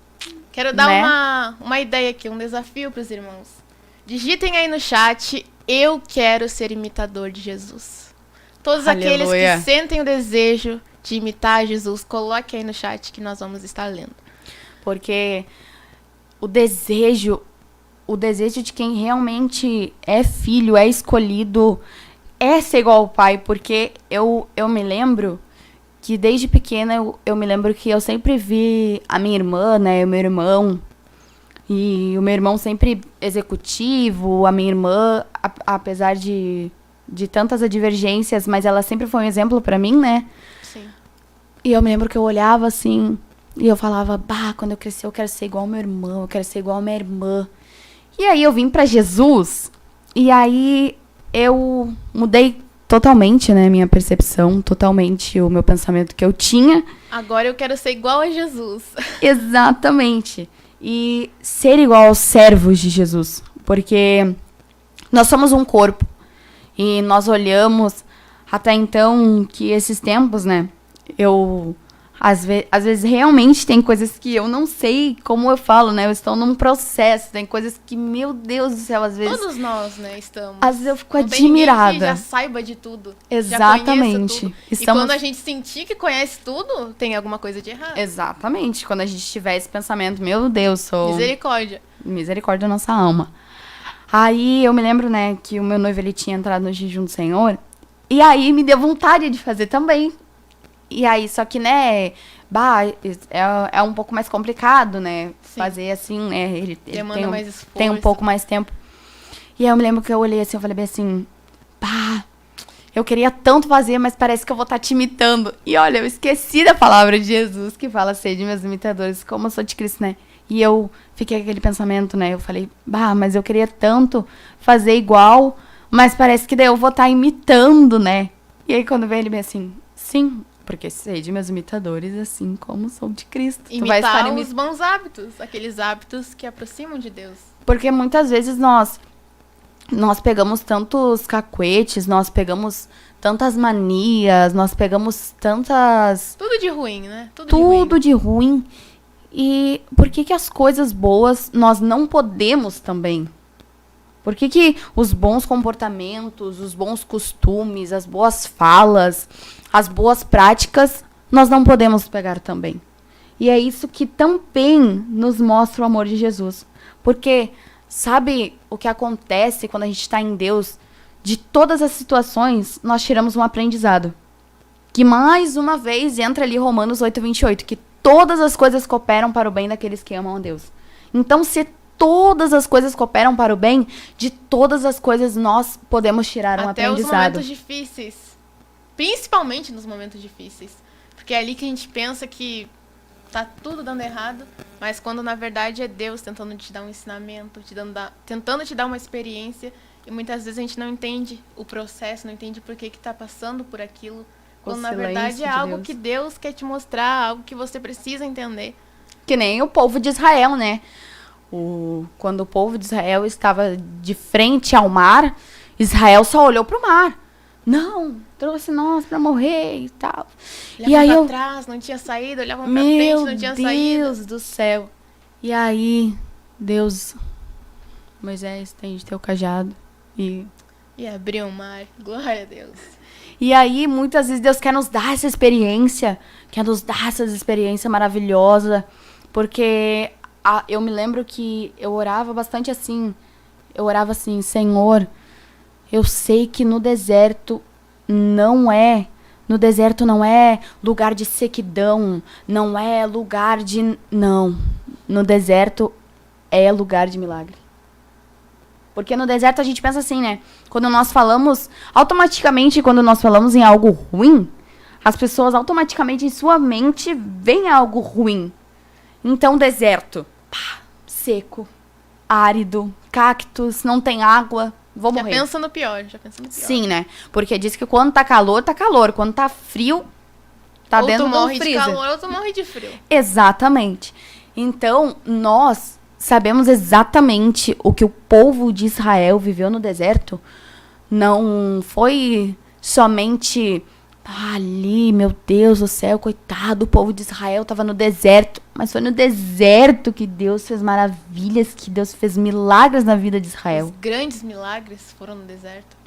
Quero dar uma ideia aqui, um desafio para os irmãos. Digitem aí no chat, eu quero ser imitador de Jesus. Todos aqueles que sentem o desejo de imitar Jesus, coloque aí no chat que nós vamos estar lendo. Porque o desejo de quem realmente é filho, é escolhido, é ser igual ao pai. Porque eu me lembro que desde pequena eu me lembro que eu sempre vi a minha irmã, né, o meu irmão, e o meu irmão sempre executivo, a minha irmã, apesar de tantas divergências, mas ela sempre foi um exemplo pra mim, né? Sim. E eu me lembro que eu olhava assim, e eu falava, quando eu crescer eu quero ser igual ao meu irmão, eu quero ser igual à minha irmã. E aí eu vim pra Jesus, e aí eu mudei totalmente, né, minha percepção, totalmente o meu pensamento que eu tinha. Agora eu quero ser igual a Jesus. Exatamente. E ser igual aos servos de Jesus. Porque nós somos um corpo. E nós olhamos até então que esses tempos, né, eu às vezes realmente tem coisas que eu não sei como eu falo, né? Eu estou num processo, tem coisas que, meu Deus do céu, às vezes... Todos nós, né, estamos. Às vezes eu fico não admirada. Tem ninguém que já saiba de tudo. Exatamente. Já tudo. Estamos... E quando a gente sentir que conhece tudo, tem alguma coisa de errado. Exatamente. Quando a gente tiver esse pensamento, meu Deus, sou... Misericórdia. Misericórdia da nossa alma. Aí eu me lembro, né, que o meu noivo, ele tinha entrado no jejum do Senhor. E aí me deu vontade de fazer também. E aí, só que, né... é um pouco mais complicado, né? Sim. Fazer assim, né? Ele demanda mais esforço. Tem um pouco mais tempo. E aí eu me lembro que eu olhei assim, eu falei bem assim, eu queria tanto fazer, mas parece que eu vou estar te imitando. E olha, eu esqueci da palavra de Jesus, que fala, sede meus imitadores, como eu sou de Cristo, né? E eu fiquei com aquele pensamento, né? Eu falei, mas eu queria tanto fazer igual, mas parece que daí eu vou estar imitando, né? E aí quando veio ele bem assim, sim, porque sede meus imitadores, assim como sou de Cristo. Imitar tu vai estar os bons hábitos, aqueles hábitos que aproximam de Deus. Porque muitas vezes nós pegamos tantos cacuetes, nós pegamos tantas manias, nós pegamos tantas... Tudo de ruim, né? Tudo de ruim. E por que as coisas boas nós não podemos também? Por que os bons comportamentos, os bons costumes, as boas falas, as boas práticas, nós não podemos pegar também? E é isso que também nos mostra o amor de Jesus. Porque, sabe o que acontece quando a gente está em Deus? De todas as situações, nós tiramos um aprendizado. Que mais uma vez entra ali Romanos 8:28, que todas as coisas cooperam para o bem daqueles que amam a Deus. Então, se todas as coisas cooperam para o bem, de todas as coisas nós podemos tirar um aprendizado. Até os momentos difíceis. Principalmente nos momentos difíceis. Porque é ali que a gente pensa que tá tudo dando errado, mas quando na verdade é Deus tentando te dar um ensinamento, tentando te dar uma experiência, e muitas vezes a gente não entende o processo, não entende por que tá passando por aquilo, quando na verdade é algo que Deus quer te mostrar, algo que você precisa entender. Que nem o povo de Israel, né? Quando o povo de Israel estava de frente ao mar, Israel só olhou pro mar. Não, trouxe nós pra morrer e tal. Olhavam e aí pra trás, não tinha saída, olhavam pra frente, não tinha saída. Meu Deus do céu. E aí, Deus, Moisés, tende teu cajado e abriu o mar. Glória a Deus. E aí, muitas vezes, Deus quer nos dar essa experiência, maravilhosa, porque eu me lembro que eu orava bastante assim, Senhor, eu sei que no deserto não é lugar de sequidão, não é lugar de... Não, no deserto é lugar de milagre. Porque no deserto a gente pensa assim, né? Quando nós falamos, automaticamente, quando nós falamos em algo ruim, as pessoas automaticamente em sua mente veem algo ruim. Então, deserto, seco, árido, cactos, não tem água, vou morrer. Já pensa no pior. Sim, né? Porque diz que quando tá calor, tá calor. Quando tá frio, tá dentro do freezer. Ou tu morre de calor, ou tu morre de frio. Exatamente. Então, nós sabemos exatamente o que o povo de Israel viveu no deserto. Não foi somente ali, meu Deus do céu, coitado, o povo de Israel estava no deserto. Mas foi no deserto que Deus fez maravilhas, que Deus fez milagres na vida de Israel. Os grandes milagres foram no deserto.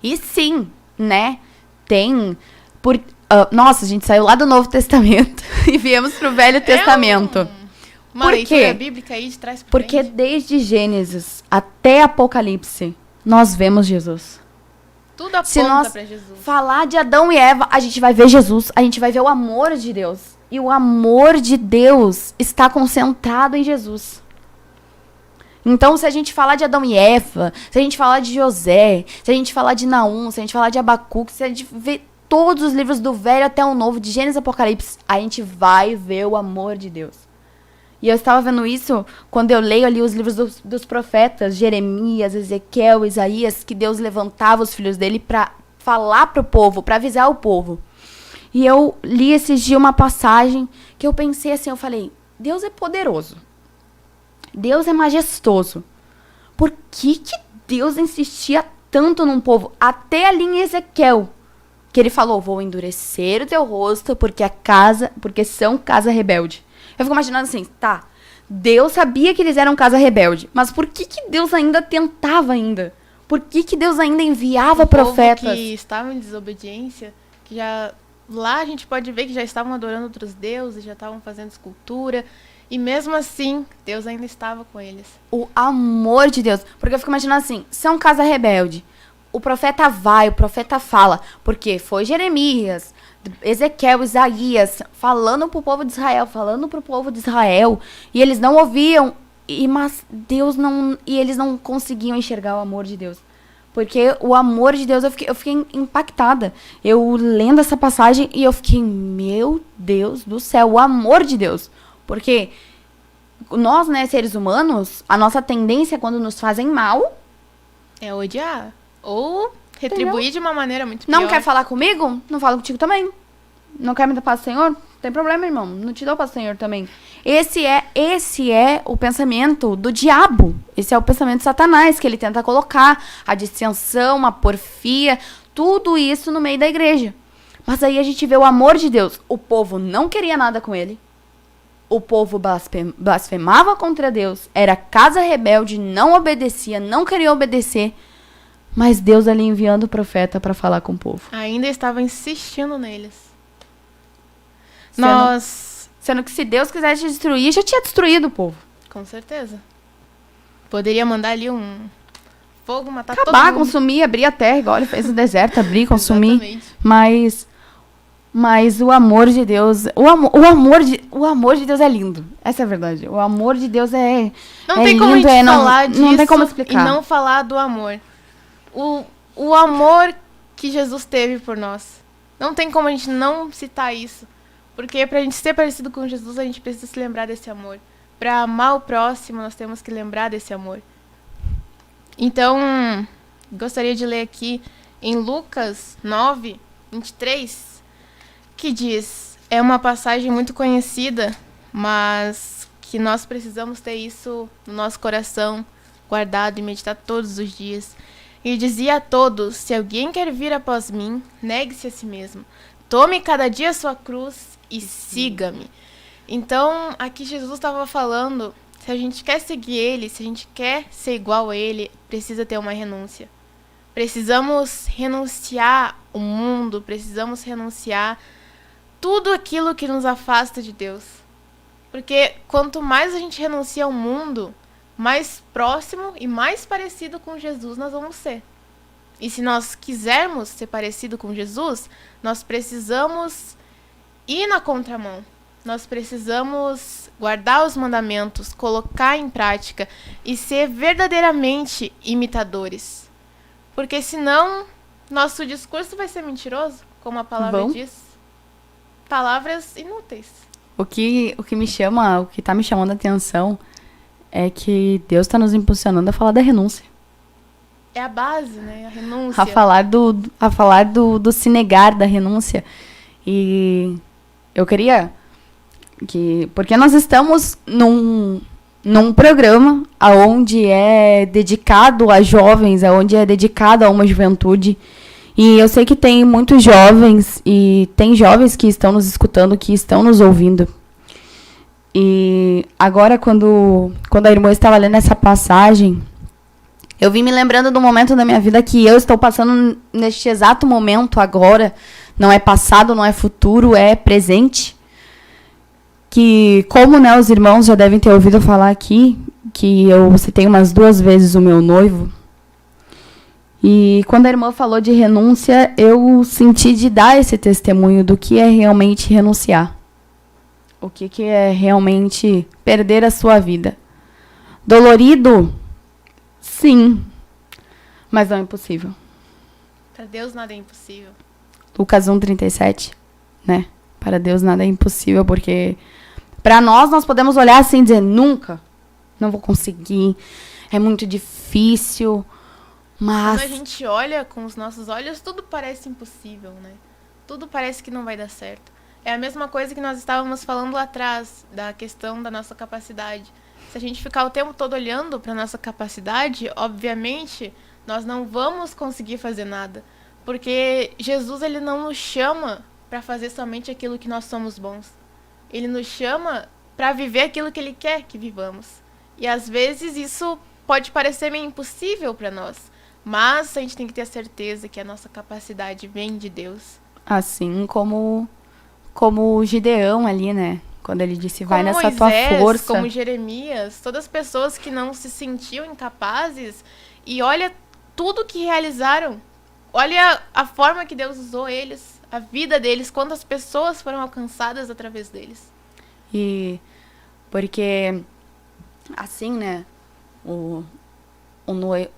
E sim, né? Nossa, a gente saiu lá do Novo Testamento e viemos pro Velho Testamento. Uma Por leitura quê? bíblica aí de trás pra Porque frente. desde Gênesis até Apocalipse, nós vemos Jesus. Tudo aponta Se nós pra Jesus. falar de Adão e Eva, a gente vai ver Jesus, a gente vai ver o amor de Deus. E o amor de Deus está concentrado em Jesus. Então, se a gente falar de Adão e Eva, se a gente falar de José, se a gente falar de Naum, se a gente falar de Abacuque, se a gente ver todos os livros do Velho até o Novo, de Gênesis e Apocalipse, a gente vai ver o amor de Deus. E eu estava vendo isso quando eu leio ali os livros dos profetas, Jeremias, Ezequiel, Isaías, que Deus levantava os filhos dele para falar para o povo, para avisar o povo. E eu li esses dias uma passagem que eu pensei assim, eu falei, Deus é poderoso. Deus é majestoso. Por que Deus insistia tanto num povo? Até ali em Ezequiel, que ele falou, vou endurecer o teu rosto porque são casa rebelde. Eu fico imaginando assim, tá, Deus sabia que eles eram casa rebelde, mas por que Deus ainda tentava ainda? Por que Deus ainda enviava profetas? Povo que estavam em desobediência, que já... Lá a gente pode ver que já estavam adorando outros deuses, já estavam fazendo escultura. E mesmo assim, Deus ainda estava com eles. O amor de Deus. Porque eu fico imaginando assim, são casa rebelde. O profeta vai, o profeta fala. Porque foi Jeremias, Ezequiel, Isaías, falando pro povo de Israel, e eles não ouviam, mas Deus não, e eles não conseguiam enxergar o amor de Deus. Porque o amor de Deus, eu fiquei impactada. Eu lendo essa passagem e eu fiquei, meu Deus do céu, o amor de Deus. Porque nós, né, seres humanos, a nossa tendência quando nos fazem mal... É odiar. Ou retribuir de uma maneira muito pior. Não quer falar comigo? Não falo contigo também. Não quer me dar paz do Senhor? Não tem problema, irmão. Não te dou paz do Senhor também. Esse é o pensamento do diabo. Esse é o pensamento de Satanás, que ele tenta colocar a dissensão, a porfia, tudo isso no meio da igreja. Mas aí a gente vê o amor de Deus. O povo não queria nada com ele. O povo blasfemava contra Deus. Era casa rebelde, não obedecia, não queria obedecer. Mas Deus ali enviando o profeta para falar com o povo. Ainda estava insistindo neles. Sendo que se Deus quisesse destruir, já tinha destruído o povo. Com certeza. Poderia mandar ali um fogo, matar todo mundo. Acabar, consumir, abrir a terra, igual ele fez no deserto, abrir, consumir. Exatamente. Mas o amor de Deus, o amor de Deus é lindo. Essa é a verdade. O amor de Deus é não tem como lindo, a gente falar disso não tem como explicar. E não falar do amor. O amor que Jesus teve por nós. Não tem como a gente não citar isso. Porque pra gente ser parecido com Jesus, a gente precisa se lembrar desse amor. Pra amar o próximo, nós temos que lembrar desse amor. Então, gostaria de ler aqui em Lucas 9, 23, que diz, é uma passagem muito conhecida, mas que nós precisamos ter isso no nosso coração, guardado e meditar todos os dias. E dizia a todos, se alguém quer vir após mim, negue-se a si mesmo. Tome cada dia a sua cruz e siga-me. Então, aqui Jesus estava falando, se a gente quer seguir ele, se a gente quer ser igual a ele, precisa ter uma renúncia. Precisamos renunciar o mundo, precisamos renunciar tudo aquilo que nos afasta de Deus. Porque quanto mais a gente renuncia ao mundo, mais próximo e mais parecido com Jesus nós vamos ser. E se nós quisermos ser parecido com Jesus, nós precisamos ir na contramão. Nós precisamos guardar os mandamentos, colocar em prática e ser verdadeiramente imitadores. Porque senão, nosso discurso vai ser mentiroso, como a palavra diz. Palavras inúteis. O que me chama, o que tá me chamando a atenção é que Deus está nos impulsionando a falar da renúncia. É a base, né? A renúncia. A falar do se negar, da renúncia. E eu queria porque nós estamos num programa onde é dedicado a jovens, onde é dedicado a uma juventude. E eu sei que tem muitos jovens, e tem jovens que estão nos escutando, que estão nos ouvindo. E agora, quando a irmã estava lendo essa passagem, eu vim me lembrando do momento da minha vida que eu estou passando neste exato momento agora, Não é passado, não é futuro, é presente. Que, como, né, os irmãos já devem ter ouvido falar aqui, que eu citei umas 2 vezes o meu noivo. E quando a irmã falou de renúncia, eu senti de dar esse testemunho do que é realmente renunciar. O que é realmente perder a sua vida. Dolorido? Sim. Mas não é impossível. Para Deus nada é impossível. Lucas 1:37, né? Para Deus nada é impossível, porque para nós podemos olhar assim e dizer, nunca, não vou conseguir, é muito difícil, mas... Quando a gente olha com os nossos olhos, tudo parece impossível, né? Tudo parece que não vai dar certo. É a mesma coisa que nós estávamos falando lá atrás, da questão da nossa capacidade. Se a gente ficar o tempo todo olhando para a nossa capacidade, obviamente, nós não vamos conseguir fazer nada. Porque Jesus, ele não nos chama para fazer somente aquilo que nós somos bons. Ele nos chama para viver aquilo que ele quer que vivamos. E às vezes isso pode parecer meio impossível para nós. Mas a gente tem que ter a certeza que a nossa capacidade vem de Deus. Assim como o Gideão ali, né? Quando ele disse, vai como nessa Moisés, tua força. Como Jeremias, todas as pessoas que não se sentiam incapazes. E olha tudo que realizaram. Olha a forma que Deus usou eles, a vida deles, quantas pessoas foram alcançadas através deles. E porque, assim, né, o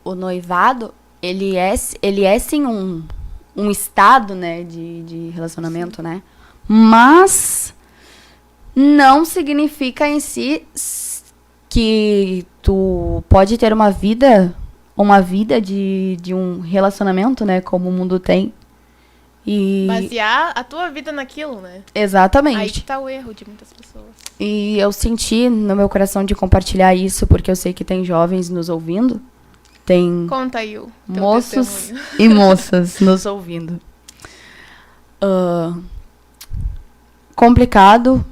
noivado, ele é sim um estado, né, de relacionamento, sim, né? Mas não significa em si que tu pode ter uma vida de um relacionamento, né, como o mundo tem. E basear a tua vida naquilo, né? Exatamente. Aí que tá o erro de muitas pessoas. E eu senti no meu coração de compartilhar isso, porque eu sei que tem jovens nos ouvindo. Tem Conta aí o teu moços testemunho. e moças nos ouvindo. Complicado,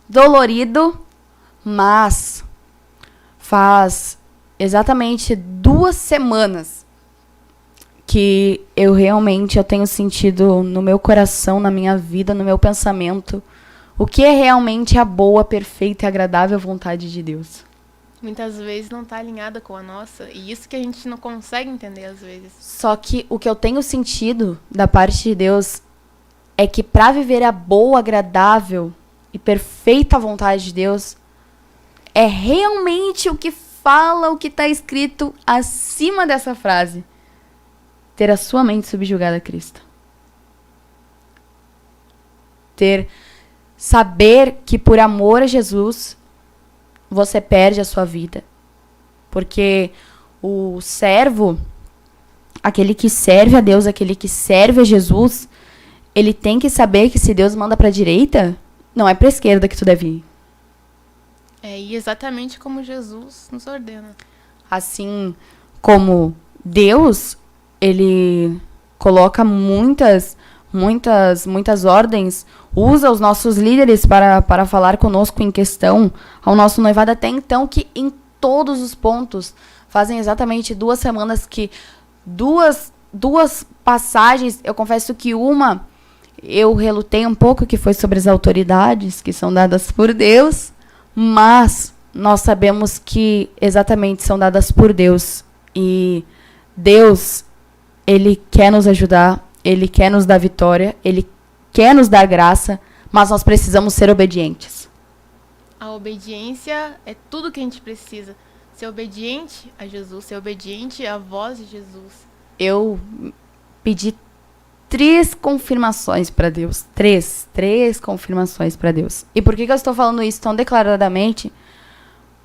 dolorido, mas faz exatamente 2 semanas que eu tenho sentido no meu coração, na minha vida, no meu pensamento, o que é realmente a boa, perfeita e agradável vontade de Deus. Muitas vezes não está alinhada com a nossa, e isso que a gente não consegue entender às vezes. Só que o que eu tenho sentido da parte de Deus é que para viver a boa, agradável e perfeita vontade de Deus, é realmente o que fala, o que está escrito acima dessa frase. Ter a sua mente subjugada a Cristo. Saber que por amor a Jesus, você perde a sua vida. Porque o servo, aquele que serve a Deus, aquele que serve a Jesus, ele tem que saber que se Deus manda para a direita, não é para a esquerda que tu deve ir. E exatamente como Jesus nos ordena. Assim como Deus, ele coloca muitas ordens, usa os nossos líderes para falar conosco em questão, ao nosso noivado até então, que em todos os pontos fazem exatamente 2 semanas que duas passagens, eu confesso que uma eu relutei um pouco, que foi sobre as autoridades que são dadas por Deus, mas nós sabemos que exatamente são dadas por Deus. E Deus, ele quer nos ajudar, ele quer nos dar vitória, ele quer nos dar graça, mas nós precisamos ser obedientes. A obediência é tudo que a gente precisa. Ser obediente a Jesus, ser obediente à voz de Jesus. Eu pedi 3 confirmações para Deus. 3 confirmações para Deus. E por que eu estou falando isso tão declaradamente?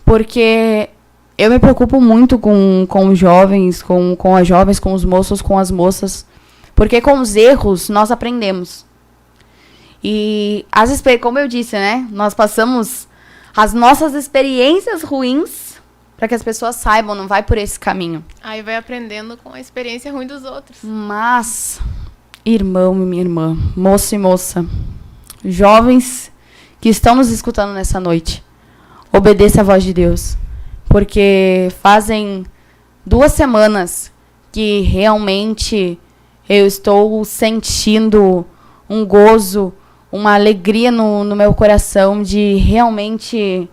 Porque eu me preocupo muito com os jovens, com as jovens, com os moços, com as moças. Porque com os erros nós aprendemos. E, como eu disse, né? Nós passamos as nossas experiências ruins para que as pessoas saibam, não vai por esse caminho. Aí vai aprendendo com a experiência ruim dos outros. Mas, irmão e minha irmã, moço e moça, jovens que estão nos escutando nessa noite, obedeça a voz de Deus. Porque fazem 2 semanas que realmente Eu estou sentindo um gozo, uma alegria no meu coração de realmente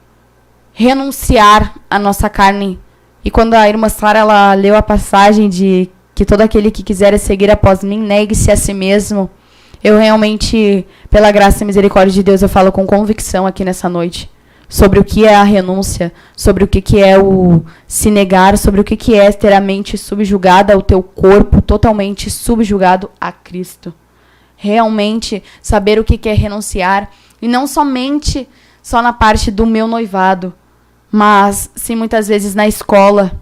renunciar à nossa carne. E quando a irmã Sara, ela leu a passagem de que todo aquele que quiser seguir após mim, negue-se a si mesmo. Eu realmente, pela graça e misericórdia de Deus, eu falo com convicção aqui nessa noite sobre o que é a renúncia, sobre o que é o se negar, sobre o que é ter a mente subjugada ao teu corpo, totalmente subjugado a Cristo. Realmente saber o que é renunciar, e não somente só na parte do meu noivado, mas sim muitas vezes na escola.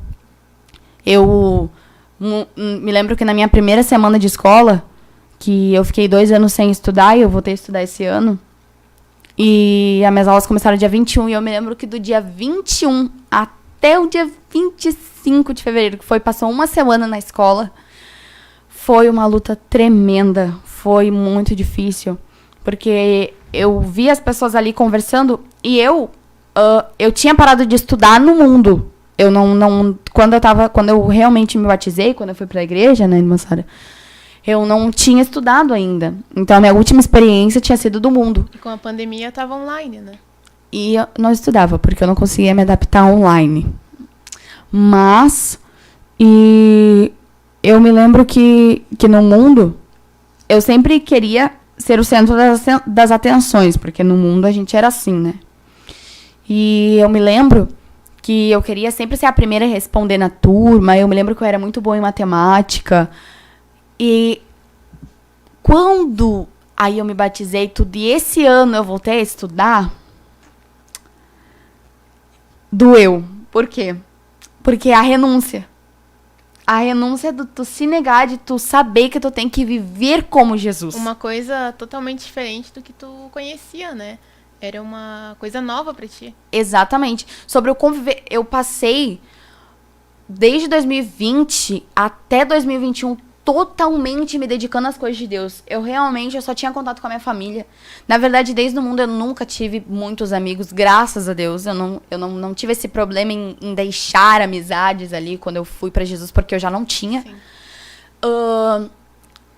Eu me lembro que na minha primeira semana de escola, que eu fiquei 2 anos sem estudar, e eu voltei a estudar esse ano, e as minhas aulas começaram dia 21, e eu me lembro que do dia 21 até o dia 25 de fevereiro, que passou uma semana na escola, foi uma luta tremenda, foi muito difícil, porque eu vi as pessoas ali conversando, e eu tinha parado de estudar no mundo. Eu quando eu realmente me batizei, quando eu fui para a igreja, né, irmã Sara, eu não tinha estudado ainda. Então, a minha última experiência tinha sido do mundo. E com a pandemia, estava online, né? E eu não estudava, porque eu não conseguia me adaptar online. Mas, eu me lembro que no mundo, eu sempre queria ser o centro das atenções, porque no mundo a gente era assim, né? E eu me lembro que eu queria sempre ser a primeira a responder na turma. Eu me lembro que eu era muito boa em matemática. E quando aí eu me batizei tudo, e esse ano eu voltei a estudar, doeu. Por quê? Porque a renúncia do tu se negar, de tu saber que tu tem que viver como Jesus. Uma coisa totalmente diferente do que tu conhecia, né? Era uma coisa nova pra ti. Exatamente. Sobre o conviver, eu passei desde 2020 até 2021 totalmente me dedicando às coisas de Deus. Eu só tinha contato com a minha família. Na verdade, desde o mundo eu nunca tive muitos amigos, graças a Deus. Eu não tive esse problema em deixar amizades ali quando eu fui pra Jesus, porque eu já não tinha.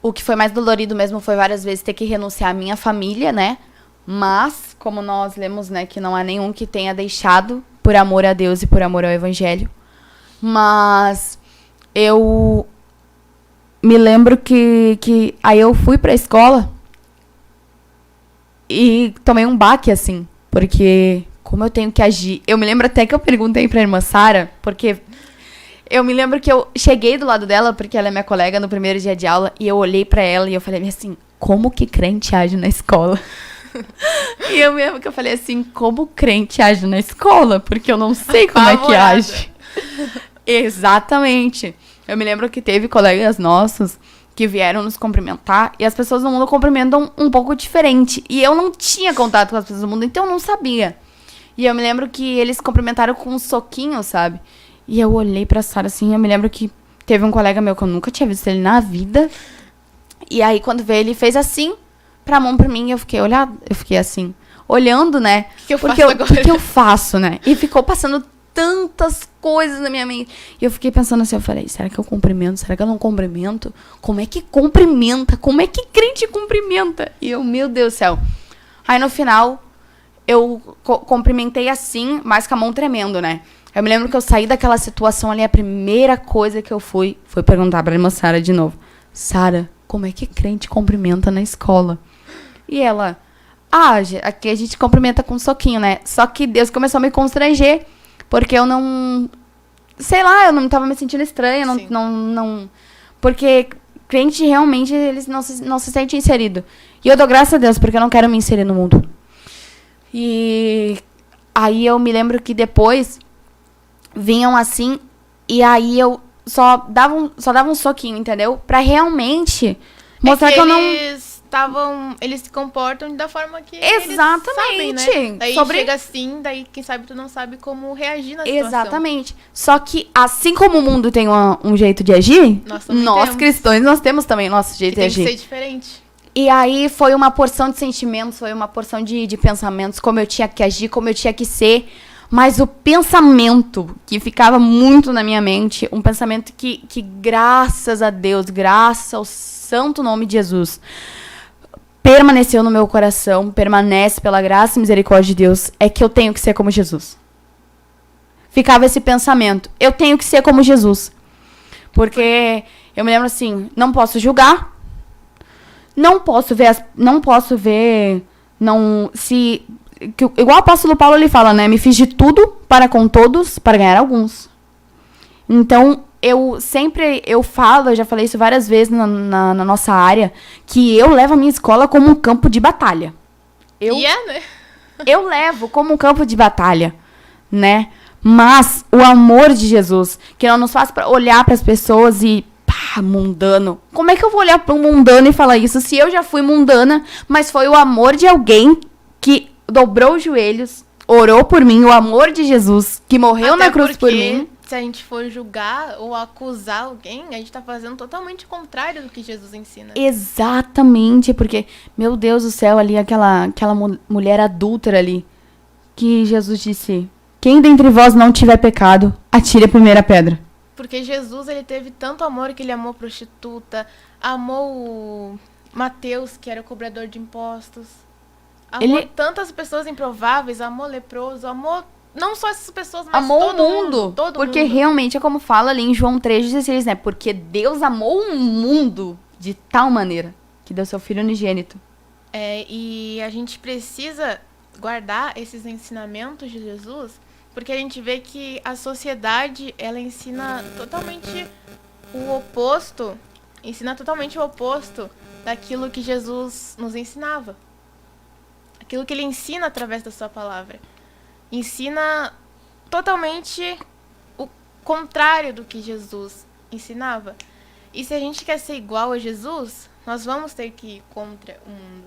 O que foi mais dolorido mesmo foi várias vezes ter que renunciar à minha família, né? Mas, como nós lemos, né, que não há nenhum que tenha deixado por amor a Deus e por amor ao Evangelho. Mas eu me lembro que aí eu fui pra escola e tomei um baque, assim, porque como eu tenho que agir. Eu me lembro até que eu perguntei pra irmã Sara, porque eu me lembro que eu cheguei do lado dela, porque ela é minha colega no primeiro dia de aula, e eu olhei pra ela e eu falei assim, como que crente age na escola? E eu mesmo que eu falei assim, como crente age na escola? Porque eu não sei como é que age. Exatamente. Eu me lembro que teve colegas nossos que vieram nos cumprimentar, e as pessoas no mundo cumprimentam um pouco diferente. E eu não tinha contato com as pessoas do mundo, então eu não sabia. E eu me lembro que eles cumprimentaram com um soquinho, sabe? E eu olhei pra Sara assim, eu me lembro que teve um colega meu que eu nunca tinha visto ele na vida. E aí quando veio, ele fez assim, pra mão pra mim, eu fiquei assim, olhando, né? O que eu faço agora? O que eu faço, né? E ficou passando tantas coisas na minha mente. E eu fiquei pensando assim, eu falei, será que eu cumprimento? Será que eu não cumprimento? Como é que cumprimenta? Como é que crente cumprimenta? E eu, meu Deus do céu. Aí no final, eu cumprimentei assim, mas com a mão tremendo, né? Eu me lembro que eu saí daquela situação ali, a primeira coisa que eu foi perguntar pra irmã Sara de novo. Sara, como é que crente cumprimenta na escola? E ela, aqui a gente cumprimenta com um soquinho, né? Só que Deus começou a me constranger, porque eu não... Sei lá, eu não tava me sentindo estranha, não... Porque crente realmente, eles não se sentem inserido. E eu dou graças a Deus, porque eu não quero me inserir no mundo. E aí eu me lembro que depois vinham assim, e aí eu só dava um soquinho, entendeu? Pra realmente mostrar que eu não... Eles se comportam da forma que exatamente. eles sabem, né? Daí chega assim, daí quem sabe tu não sabe como reagir na situação. Exatamente. Só que assim como o mundo tem um jeito de agir, nós cristãos, nós temos também nosso jeito de agir. Tem que ser diferente. E aí foi uma porção de sentimentos, foi uma porção de pensamentos, como eu tinha que agir, como eu tinha que ser. Mas o pensamento que ficava muito na minha mente, um pensamento que graças a Deus, graças ao santo nome de Jesus, permaneceu no meu coração, permanece pela graça e misericórdia de Deus, é que eu tenho que ser como Jesus. Ficava esse pensamento, eu tenho que ser como Jesus. Porque eu me lembro assim, não posso julgar, igual o apóstolo Paulo ele fala, né? Me fiz de tudo para com todos, para ganhar alguns. Então, eu já falei isso várias vezes na nossa área, que eu levo a minha escola como um campo de batalha. Né? Eu levo como um campo de batalha, né? Mas o amor de Jesus, que não nos faz olhar para as pessoas e, mundano. Como é que eu vou olhar para um mundano e falar isso? Se eu já fui mundana, mas foi o amor de alguém que dobrou os joelhos, orou por mim, o amor de Jesus, que morreu na cruz por mim. Se a gente for julgar ou acusar alguém, a gente tá fazendo totalmente o contrário do que Jesus ensina. Exatamente, porque, meu Deus do céu, ali, aquela mulher adúltera ali, que Jesus disse, quem dentre vós não tiver pecado, atire a primeira pedra. Porque Jesus, ele teve tanto amor que ele amou a prostituta, amou o Mateus, que era o cobrador de impostos, amou tantas pessoas improváveis, amou leproso, amou não só essas pessoas, mas amou todo o mundo. Porque realmente é como fala ali em João 3,16, né? Porque Deus amou o mundo de tal maneira que deu seu Filho unigênito. E a gente precisa guardar esses ensinamentos de Jesus, porque a gente vê que a sociedade, ela ensina totalmente o oposto daquilo que Jesus nos ensinava. Aquilo que ele ensina através da sua palavra. Ensina totalmente o contrário do que Jesus ensinava. E se a gente quer ser igual a Jesus, nós vamos ter que ir contra o mundo.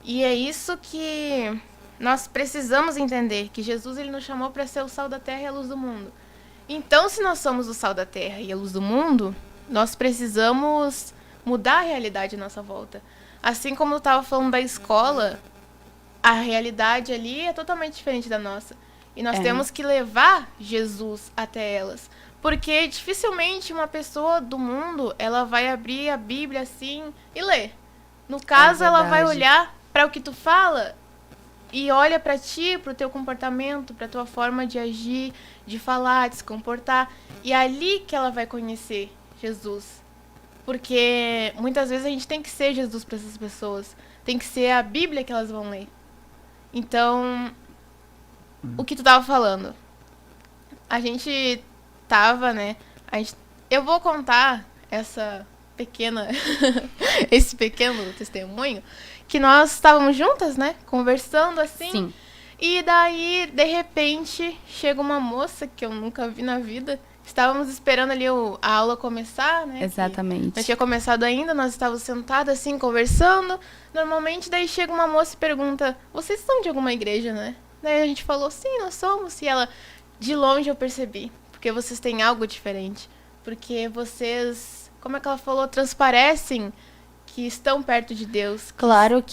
E é isso que nós precisamos entender, que Jesus ele nos chamou para ser o sal da terra e a luz do mundo. Então, se nós somos o sal da terra e a luz do mundo, nós precisamos mudar a realidade à nossa volta. Assim como eu estava falando da escola, a realidade ali é totalmente diferente da nossa. E nós temos que levar Jesus até elas. Porque dificilmente uma pessoa do mundo, ela vai abrir a Bíblia assim e ler. No caso, ela vai olhar para o que tu fala e olha para ti, para o teu comportamento, para a tua forma de agir, de falar, de se comportar. E é ali que ela vai conhecer Jesus. Porque muitas vezes a gente tem que ser Jesus para essas pessoas. Tem que ser a Bíblia que elas vão ler. Então, o que tu tava falando? A gente tava, né? Eu vou contar esse pequeno testemunho, que nós estávamos juntas, né? Conversando assim. Sim. E daí, de repente, chega uma moça que eu nunca vi na vida. Estávamos esperando ali a aula começar, né? Exatamente. Não tinha começado ainda, nós estávamos sentados assim, conversando. Normalmente, daí chega uma moça e pergunta, vocês são de alguma igreja, né? Daí a gente falou, sim, nós somos. E ela, de longe eu percebi, porque vocês têm algo diferente. Porque vocês, como é que ela falou, transparecem que estão perto de Deus. Claro,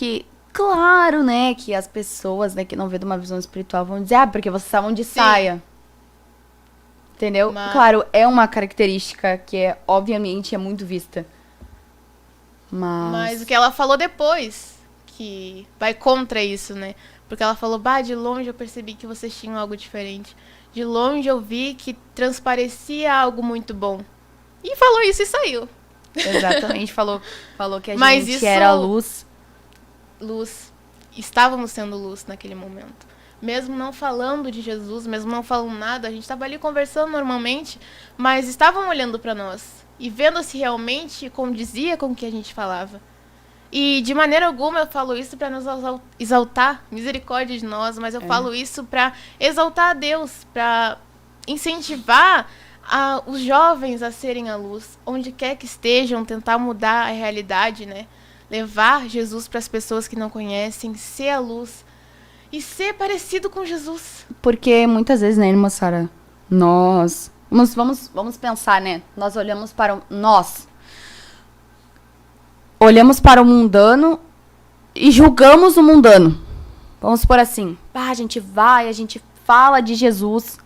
né, que as pessoas, né, que não vê de uma visão espiritual vão dizer, porque vocês estavam de saia. Entendeu? Claro, é uma característica que obviamente é muito vista. Mas o que ela falou depois, que vai contra isso, né? Porque ela falou, de longe eu percebi que vocês tinham algo diferente. De longe eu vi que transparecia algo muito bom. E falou isso e saiu. Exatamente, falou que a gente era luz. Luz. Estávamos sendo luz naquele momento. Mesmo não falando de Jesus, mesmo não falando nada, a gente estava ali conversando normalmente, mas estavam olhando para nós e vendo se realmente condizia com o que a gente falava. E de maneira alguma eu falo isso para nos exaltar, misericórdia de nós, mas eu falo isso para exaltar a Deus, para incentivar os jovens a serem a luz, onde quer que estejam, tentar mudar a realidade, né? Levar Jesus para as pessoas que não conhecem, ser a luz. E ser parecido com Jesus. Porque muitas vezes, né, irmã Sara, nós... Vamos pensar, né? Nós olhamos para olhamos para o mundano e julgamos o mundano. Vamos por assim. A gente fala de Jesus,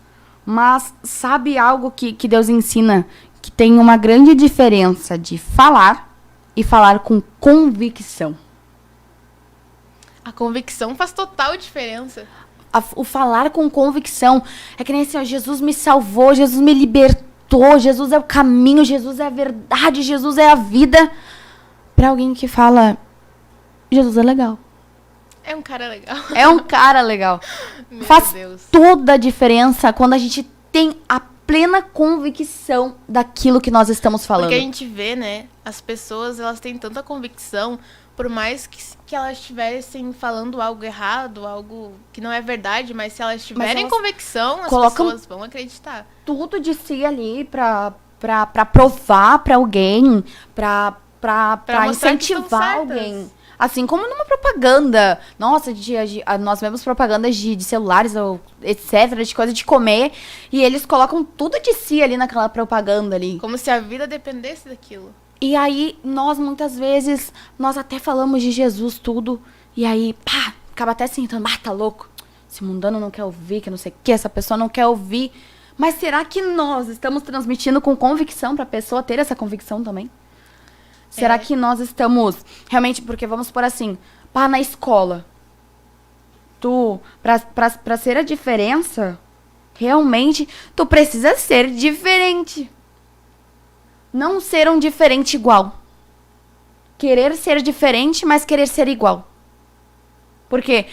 mas sabe algo que Deus ensina? Que tem uma grande diferença de falar e falar com convicção. A convicção faz total diferença. O falar com convicção é que nem assim, ó, Jesus me salvou, Jesus me libertou, Jesus é o caminho, Jesus é a verdade, Jesus é a vida. Pra alguém que fala, Jesus é legal. É um cara legal. É um cara legal. Meu Faz Deus. toda a diferença quando a gente tem a plena convicção daquilo que nós estamos falando. Porque a gente vê, né, as pessoas, elas têm tanta convicção, por mais que elas estivessem falando algo errado, algo que não é verdade, mas se elas tiverem convicção, as pessoas vão acreditar. Tudo de si ali pra provar pra alguém, pra incentivar alguém. Assim como numa propaganda. Nossa, nós vemos propagandas de celulares, ou etc., de coisa de comer, e eles colocam tudo de si ali naquela propaganda ali. Como se a vida dependesse daquilo. E aí, nós, muitas vezes, nós até falamos de Jesus tudo, e aí, pá, acaba até sentando, tá louco, esse mundano não quer ouvir, que não sei o que, essa pessoa não quer ouvir. Mas será que nós estamos transmitindo com convicção pra pessoa ter essa convicção também? Será que nós estamos, realmente, porque vamos por assim, pá, na escola, pra ser a diferença, realmente, tu precisa ser diferente. Não ser um diferente igual. Querer ser diferente, mas querer ser igual. Porque,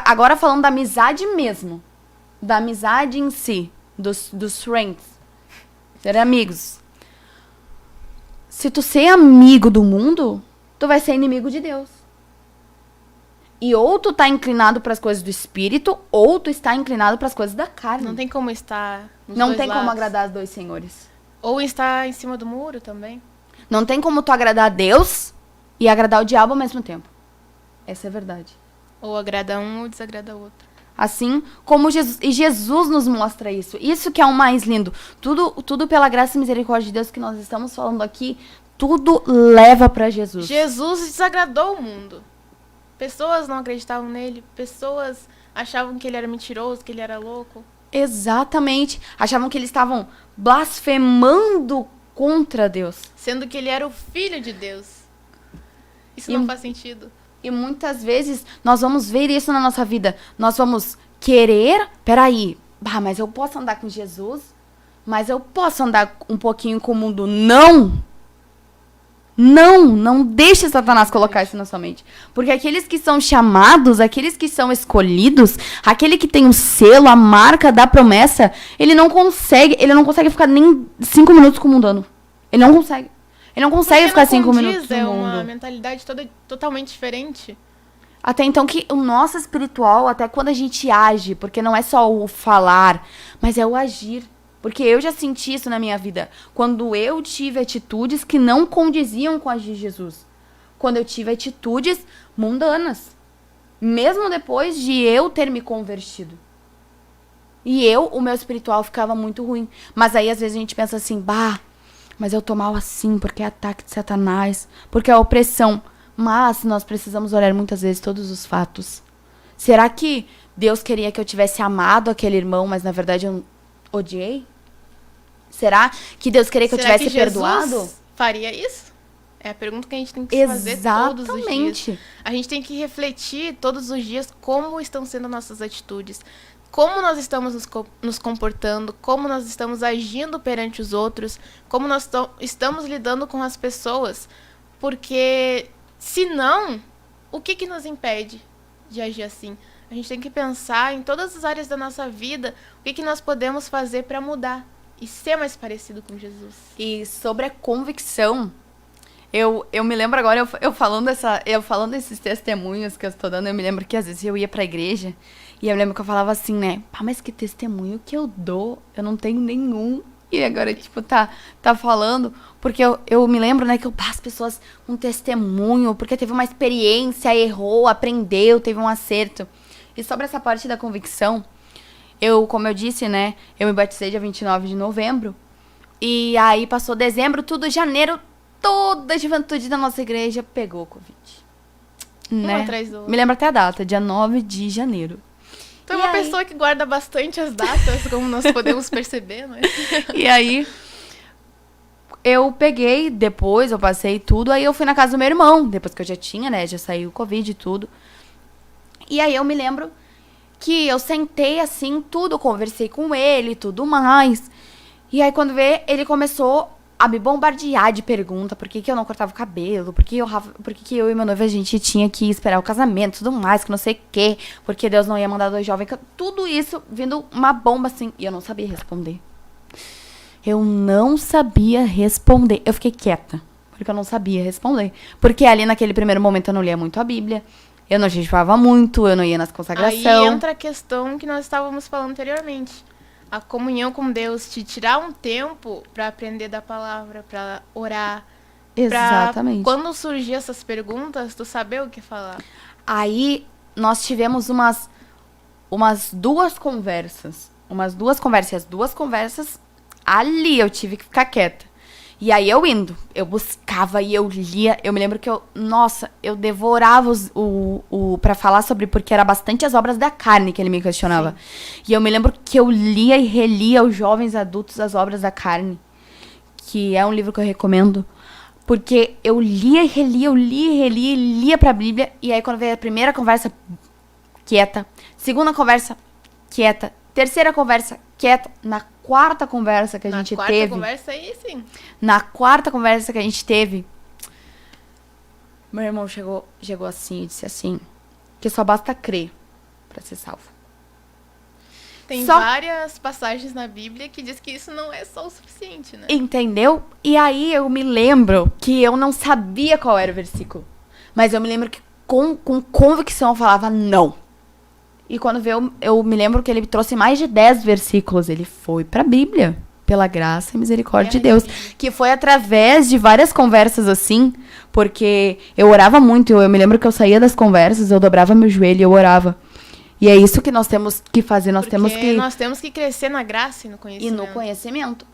agora falando da amizade mesmo. Da amizade em si. Dos friends. Ser amigos. Se tu ser amigo do mundo, tu vai ser inimigo de Deus. E ou tu tá inclinado para as coisas do espírito, ou tu está inclinado para as coisas da carne. Não tem como estar nos Não dois tem como lados. agradar os dois senhores. Ou estar em cima do muro também. Não tem como tu agradar a Deus e agradar o diabo ao mesmo tempo. Essa é a verdade. Ou agrada um ou desagrada outro. Assim como Jesus. E Jesus nos mostra isso. Isso que é o mais lindo. Tudo pela graça e misericórdia de Deus que nós estamos falando aqui, tudo leva pra Jesus. Jesus desagradou o mundo. Pessoas não acreditavam nele. Pessoas achavam que ele era mentiroso, que ele era louco. Exatamente. Achavam que eles estavam blasfemando contra Deus. Sendo que ele era o filho de Deus. Isso não faz sentido. E muitas vezes nós vamos ver isso na nossa vida. Nós vamos querer... Peraí, mas eu posso andar com Jesus? Mas eu posso andar um pouquinho com o mundo? Não! Não deixe Satanás colocar isso na sua mente. Porque aqueles que são chamados, aqueles que são escolhidos, aquele que tem o selo, a marca da promessa, ele não consegue ficar nem 5 minutos com o mundano. Ele não consegue. Ele não consegue ficar 5 minutos com o mundo. É uma mentalidade totalmente diferente. Até então que o nosso espiritual, até quando a gente age, porque não é só o falar, mas é o agir. Porque eu já senti isso na minha vida. Quando eu tive atitudes que não condiziam com agir de Jesus. Quando eu tive atitudes mundanas. Mesmo depois de eu ter me convertido. E o meu espiritual ficava muito ruim. Mas aí às vezes a gente pensa assim, mas eu tô mal assim, porque é ataque de Satanás, porque é opressão. Mas nós precisamos olhar muitas vezes todos os fatos. Será que Deus queria que eu tivesse amado aquele irmão, mas na verdade eu odiei? Será que Deus queria que eu tivesse perdoado? Jesus faria isso? É a pergunta que a gente tem que se fazer todos os dias. A gente tem que refletir todos os dias como estão sendo nossas atitudes. Como nós estamos nos comportando, como nós estamos agindo perante os outros, como nós estamos lidando com as pessoas. Porque, se não, o que nos impede de agir assim? A gente tem que pensar em todas as áreas da nossa vida, o que nós podemos fazer para mudar e ser mais parecido com Jesus. E sobre a convicção, eu me lembro agora, eu falando desses testemunhos que eu estou dando, eu me lembro que às vezes eu ia pra igreja e eu lembro que eu falava assim, né? Mas que testemunho que eu dou? Eu não tenho nenhum. E agora, tipo, tá falando, porque eu me lembro, né, que as pessoas, um testemunho, porque teve uma experiência, errou, aprendeu, teve um acerto. E sobre essa parte da convicção, como eu disse, né, eu me batizei dia 29 de novembro, e aí passou dezembro, janeiro, toda a juventude da nossa igreja pegou o Covid. Né? Atrás do outro. Me lembro até a data, dia 9 de janeiro. Tu é uma pessoa que guarda bastante as datas, como nós podemos perceber, não é? E aí, eu peguei, depois eu passei tudo, aí eu fui na casa do meu irmão, depois que eu já tinha, né, já saiu o Covid e tudo. E aí eu me lembro que eu sentei assim, tudo, conversei com ele e tudo mais. E aí quando vê, ele começou a me bombardear de pergunta, por que eu não cortava o cabelo, por que eu e meu noivo a gente tinha que esperar o casamento e tudo mais, que não sei o quê, porque Deus não ia mandar 2 jovens, tudo isso vindo uma bomba assim, e eu não sabia responder. Eu não sabia responder, eu fiquei quieta, porque eu não sabia responder, porque ali naquele primeiro momento eu não lia muito a Bíblia, eu não jejuava muito, eu não ia nas consagrações. Aí entra a questão que nós estávamos falando anteriormente. A comunhão com Deus, te tirar um tempo para aprender da palavra, para orar. Exatamente. Pra, quando surgir essas perguntas, tu saber o que falar. Aí nós tivemos umas 2 conversas. E as 2 conversas ali eu tive que ficar quieta. E aí eu buscava e eu lia. Eu me lembro que eu devorava pra falar sobre, porque era bastante as obras da carne que ele me questionava. Sim. E eu me lembro que eu lia e relia os jovens adultos as obras da carne, que é um livro que eu recomendo. Porque eu lia e relia, lia pra Bíblia. E aí quando veio a primeira conversa, quieta. Segunda conversa, quieta. Terceira conversa, quieta. Na 4ª conversa que a gente teve... conversa aí, sim. Na 4ª conversa que a gente teve, meu irmão chegou assim e disse assim, que só basta crer pra ser salvo. Tem várias passagens na Bíblia que diz que isso não é só o suficiente, né? Entendeu? E aí eu me lembro que eu não sabia qual era o versículo. Mas eu me lembro que com convicção eu falava não. E quando veio, eu me lembro que ele trouxe mais de 10 versículos. Ele foi pra Bíblia, pela graça e misericórdia de Deus. Que foi através de várias conversas assim, porque eu orava muito. Eu me lembro que eu saía das conversas, eu dobrava meu joelho e eu orava. E é isso que nós temos que fazer. Nós temos que crescer na graça e no conhecimento. E no conhecimento.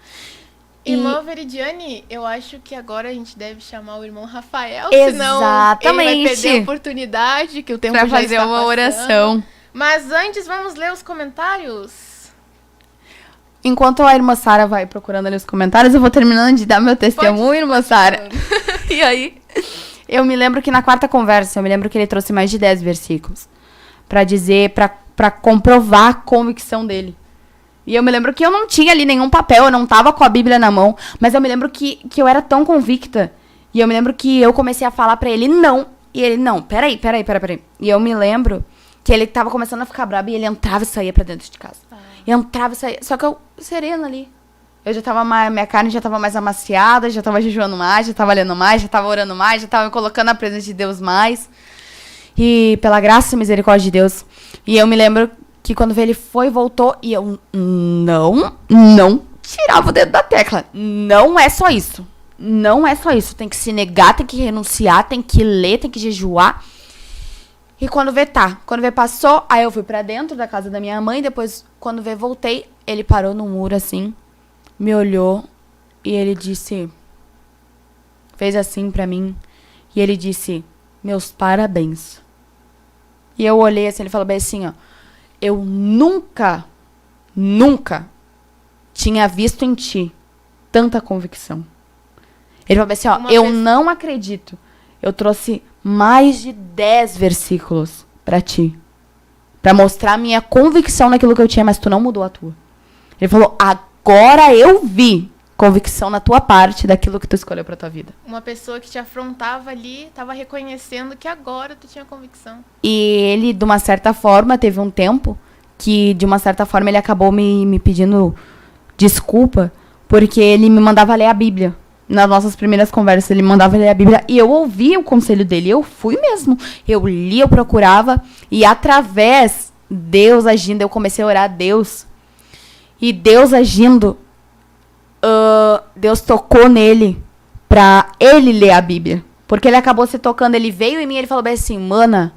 Irmã Veridiane, eu acho que agora a gente deve chamar o irmão Rafael. Exatamente. Senão ele vai perder a oportunidade, que o tempo já está fazer uma oração. Mas antes, vamos ler os comentários? Enquanto a irmã Sara vai procurando ali os comentários, eu vou terminando de dar meu testemunho, irmã Sara. E aí, eu me lembro que na 4ª conversa, eu me lembro que ele trouxe mais de 10 versículos. Pra dizer, pra comprovar a convicção dele. E eu me lembro que eu não tinha ali nenhum papel, eu não tava com a Bíblia na mão. Mas eu me lembro que eu era tão convicta. E eu me lembro que eu comecei a falar pra ele, não. E ele, não, peraí. E eu me lembro que ele tava começando a ficar brabo e ele entrava e saía pra dentro de casa. Entrava e saía. Só que eu, serena ali. Eu já tava minha carne já tava mais amaciada, já tava jejuando mais, já tava lendo mais, já tava orando mais, já tava me colocando na presença de Deus mais. E pela graça e misericórdia de Deus. E eu me lembro que quando ele foi e voltou, e eu não tirava o dedo da tecla. Não é só isso. Não é só isso. Tem que se negar, tem que renunciar, tem que ler, tem que jejuar. E quando vê, passou, aí eu fui pra dentro da casa da minha mãe, depois, quando vê, voltei, ele parou no muro, assim, me olhou, e ele disse, fez assim pra mim, e ele disse, meus parabéns. E eu olhei assim, ele falou bem assim, ó, eu nunca tinha visto em ti tanta convicção. Ele falou assim, ó, eu não acredito, eu trouxe mais de 10 versículos pra ti. Pra mostrar a minha convicção naquilo que eu tinha, mas tu não mudou a tua. Ele falou, agora eu vi convicção na tua parte daquilo que tu escolheu pra tua vida. Uma pessoa que te afrontava ali, tava reconhecendo que agora tu tinha convicção. E ele, de uma certa forma, teve um tempo que, de uma certa forma, ele acabou me pedindo desculpa, porque ele me mandava ler a Bíblia. Nas nossas primeiras conversas, ele mandava ler a Bíblia e eu ouvia o conselho dele. Eu fui mesmo. Eu lia, eu procurava. E através, Deus agindo, eu comecei a orar a Deus. E Deus agindo, Deus tocou nele pra ele ler a Bíblia. Porque ele acabou se tocando. Ele veio em mim e ele falou bem assim, mana,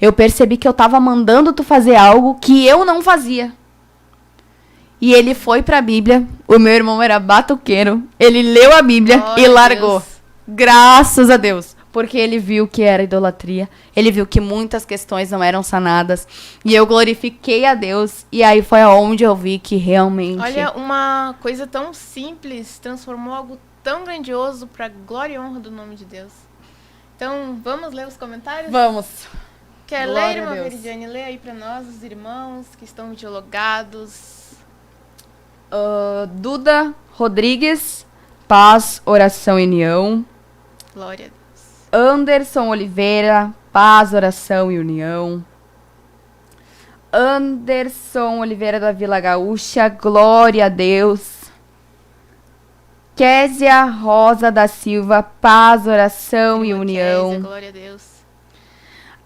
eu percebi que eu tava mandando tu fazer algo que eu não fazia. E ele foi pra Bíblia. O meu irmão era batuqueiro. Ele leu a Bíblia e largou. Deus. Graças a Deus. Porque ele viu que era idolatria. Ele viu que muitas questões não eram sanadas. E eu glorifiquei a Deus. E aí foi aonde eu vi que realmente... Olha, uma coisa tão simples transformou algo tão grandioso para glória e honra do nome de Deus. Então, vamos ler os comentários? Vamos. Quer Glória ler, irmã a Deus. Veridiane? Lê aí para nós, os irmãos que estão dialogados. Duda Rodrigues, paz, oração e união. Glória a Deus. Anderson Oliveira, paz, oração e união. Anderson Oliveira da Vila Gaúcha, glória a Deus. Késia Rosa da Silva, paz, oração e Irmã união. Kézia, glória a Deus.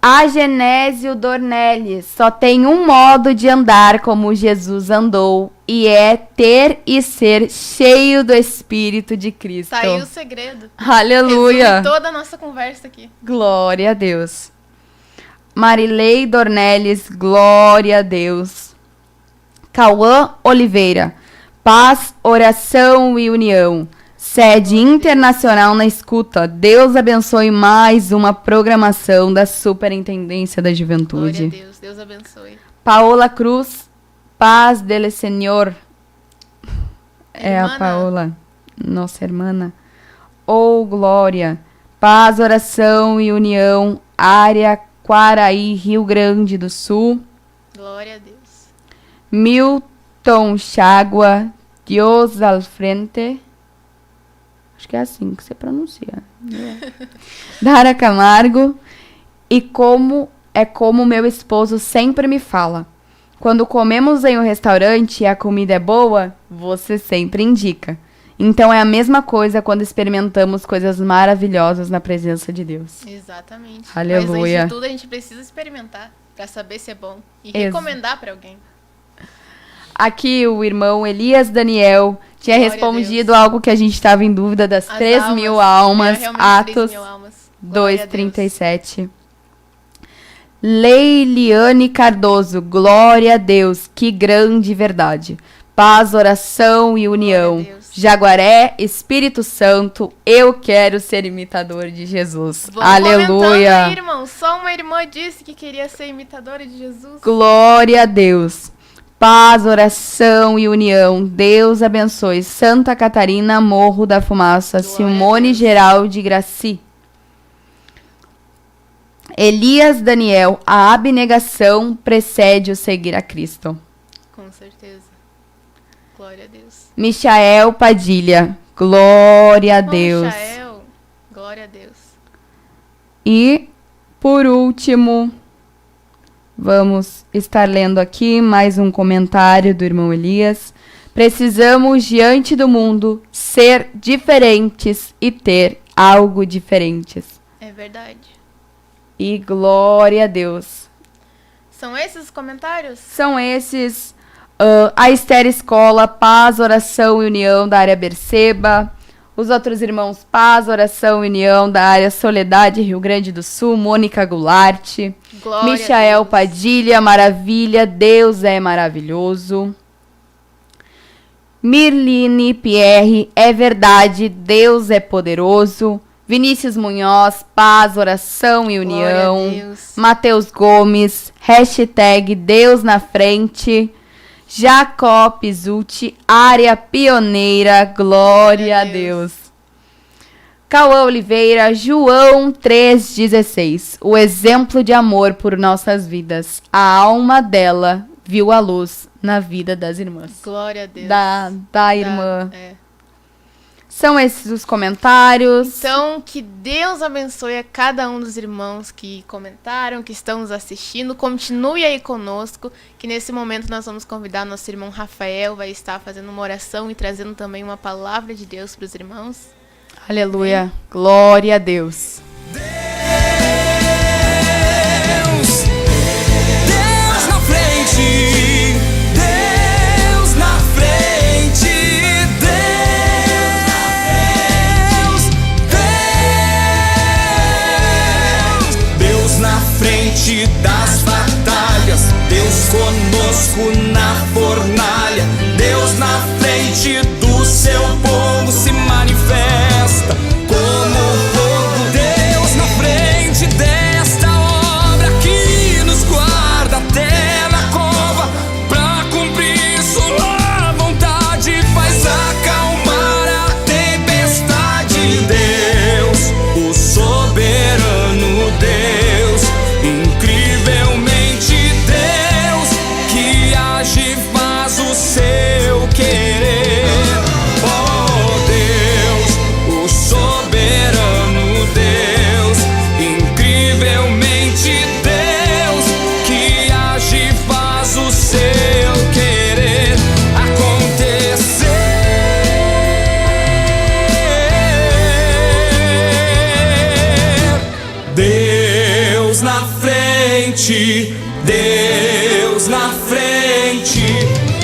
A Genésio Dornelles, só tem um modo de andar como Jesus andou, e é ter e ser cheio do Espírito de Cristo. Tá aí o segredo. Aleluia. Resume toda a nossa conversa aqui. Glória a Deus. Marilei Dornelles, glória a Deus. Cauã Oliveira, paz, oração e união. Sede internacional na escuta. Deus abençoe mais uma programação da Superintendência da Juventude. Glória a Deus. Deus abençoe. Paola Cruz, paz dele Senhor. É a Irmana. Paola, nossa irmã. Oh, glória. Paz, oração e união. Área Quaraí, Rio Grande do Sul. Glória a Deus. Milton Chagua, Dios al frente. Acho que é assim que você pronuncia. Dara Camargo. E como meu esposo sempre me fala. Quando comemos em um restaurante e a comida é boa, você sempre indica. Então é a mesma coisa quando experimentamos coisas maravilhosas na presença de Deus. Exatamente. Aleluia. Mas antes de tudo a gente precisa experimentar para saber se é bom e recomendar para alguém. Aqui o irmão Elias Daniel tinha Glória a respondido Deus. algo que a gente estava em dúvida das As 3.000 almas, realmente Atos 3.000 almas. Glória a Deus. 2:37. Leiliane Cardoso, glória a Deus, que grande verdade. Paz, oração e união. Glória a Deus. Jaguaré, Espírito Santo, eu quero ser imitador de Jesus. Vamos comentando Aleluia. aí, irmão. Só uma irmã disse que queria ser imitadora de Jesus. Glória a Deus. Paz, oração e união. Deus abençoe. Santa Catarina, Morro da Fumaça. Glória a Simone Deus. Geraldi Graci. Elias Daniel, a abnegação precede o seguir a Cristo. Com certeza. Glória a Deus. Michael Padilha, glória a Deus. Michael, glória a Deus. E, por último, vamos estar lendo aqui mais um comentário do irmão Elias. Precisamos, diante do mundo, ser diferentes e ter algo diferentes. É verdade. E glória a Deus. São esses os comentários? São esses, a Esther Escola, paz, oração e união da área Berceba. Os outros irmãos, paz, oração e união da área Soledade, Rio Grande do Sul. Mônica Goulart. Glória Michael a Deus. Padilha, maravilha, Deus é maravilhoso. Mirline Pierre, é verdade, Deus é poderoso. Vinícius Munhoz, paz, oração e união. Glória a Deus. Matheus Gomes, hashtag Deus na frente. Jacob Zutti, área pioneira, glória a Deus. Cauã Oliveira, João 3,16. O exemplo de amor por nossas vidas. A alma dela viu a luz na vida das irmãs. Glória a Deus. Da irmã. É. São esses os comentários. Então, que Deus abençoe a cada um dos irmãos que comentaram, que estão nos assistindo. Continue aí conosco, que nesse momento nós vamos convidar nosso irmão Rafael, vai estar fazendo uma oração e trazendo também uma palavra de Deus para os irmãos. Aleluia. Glória a Deus. Deus na frente, Deus na frente, Deus na frente das batalhas, Deus conosco na fornalha, Deus na frente do seu povo se manifesta como fogo. Deus frente, Deus na frente,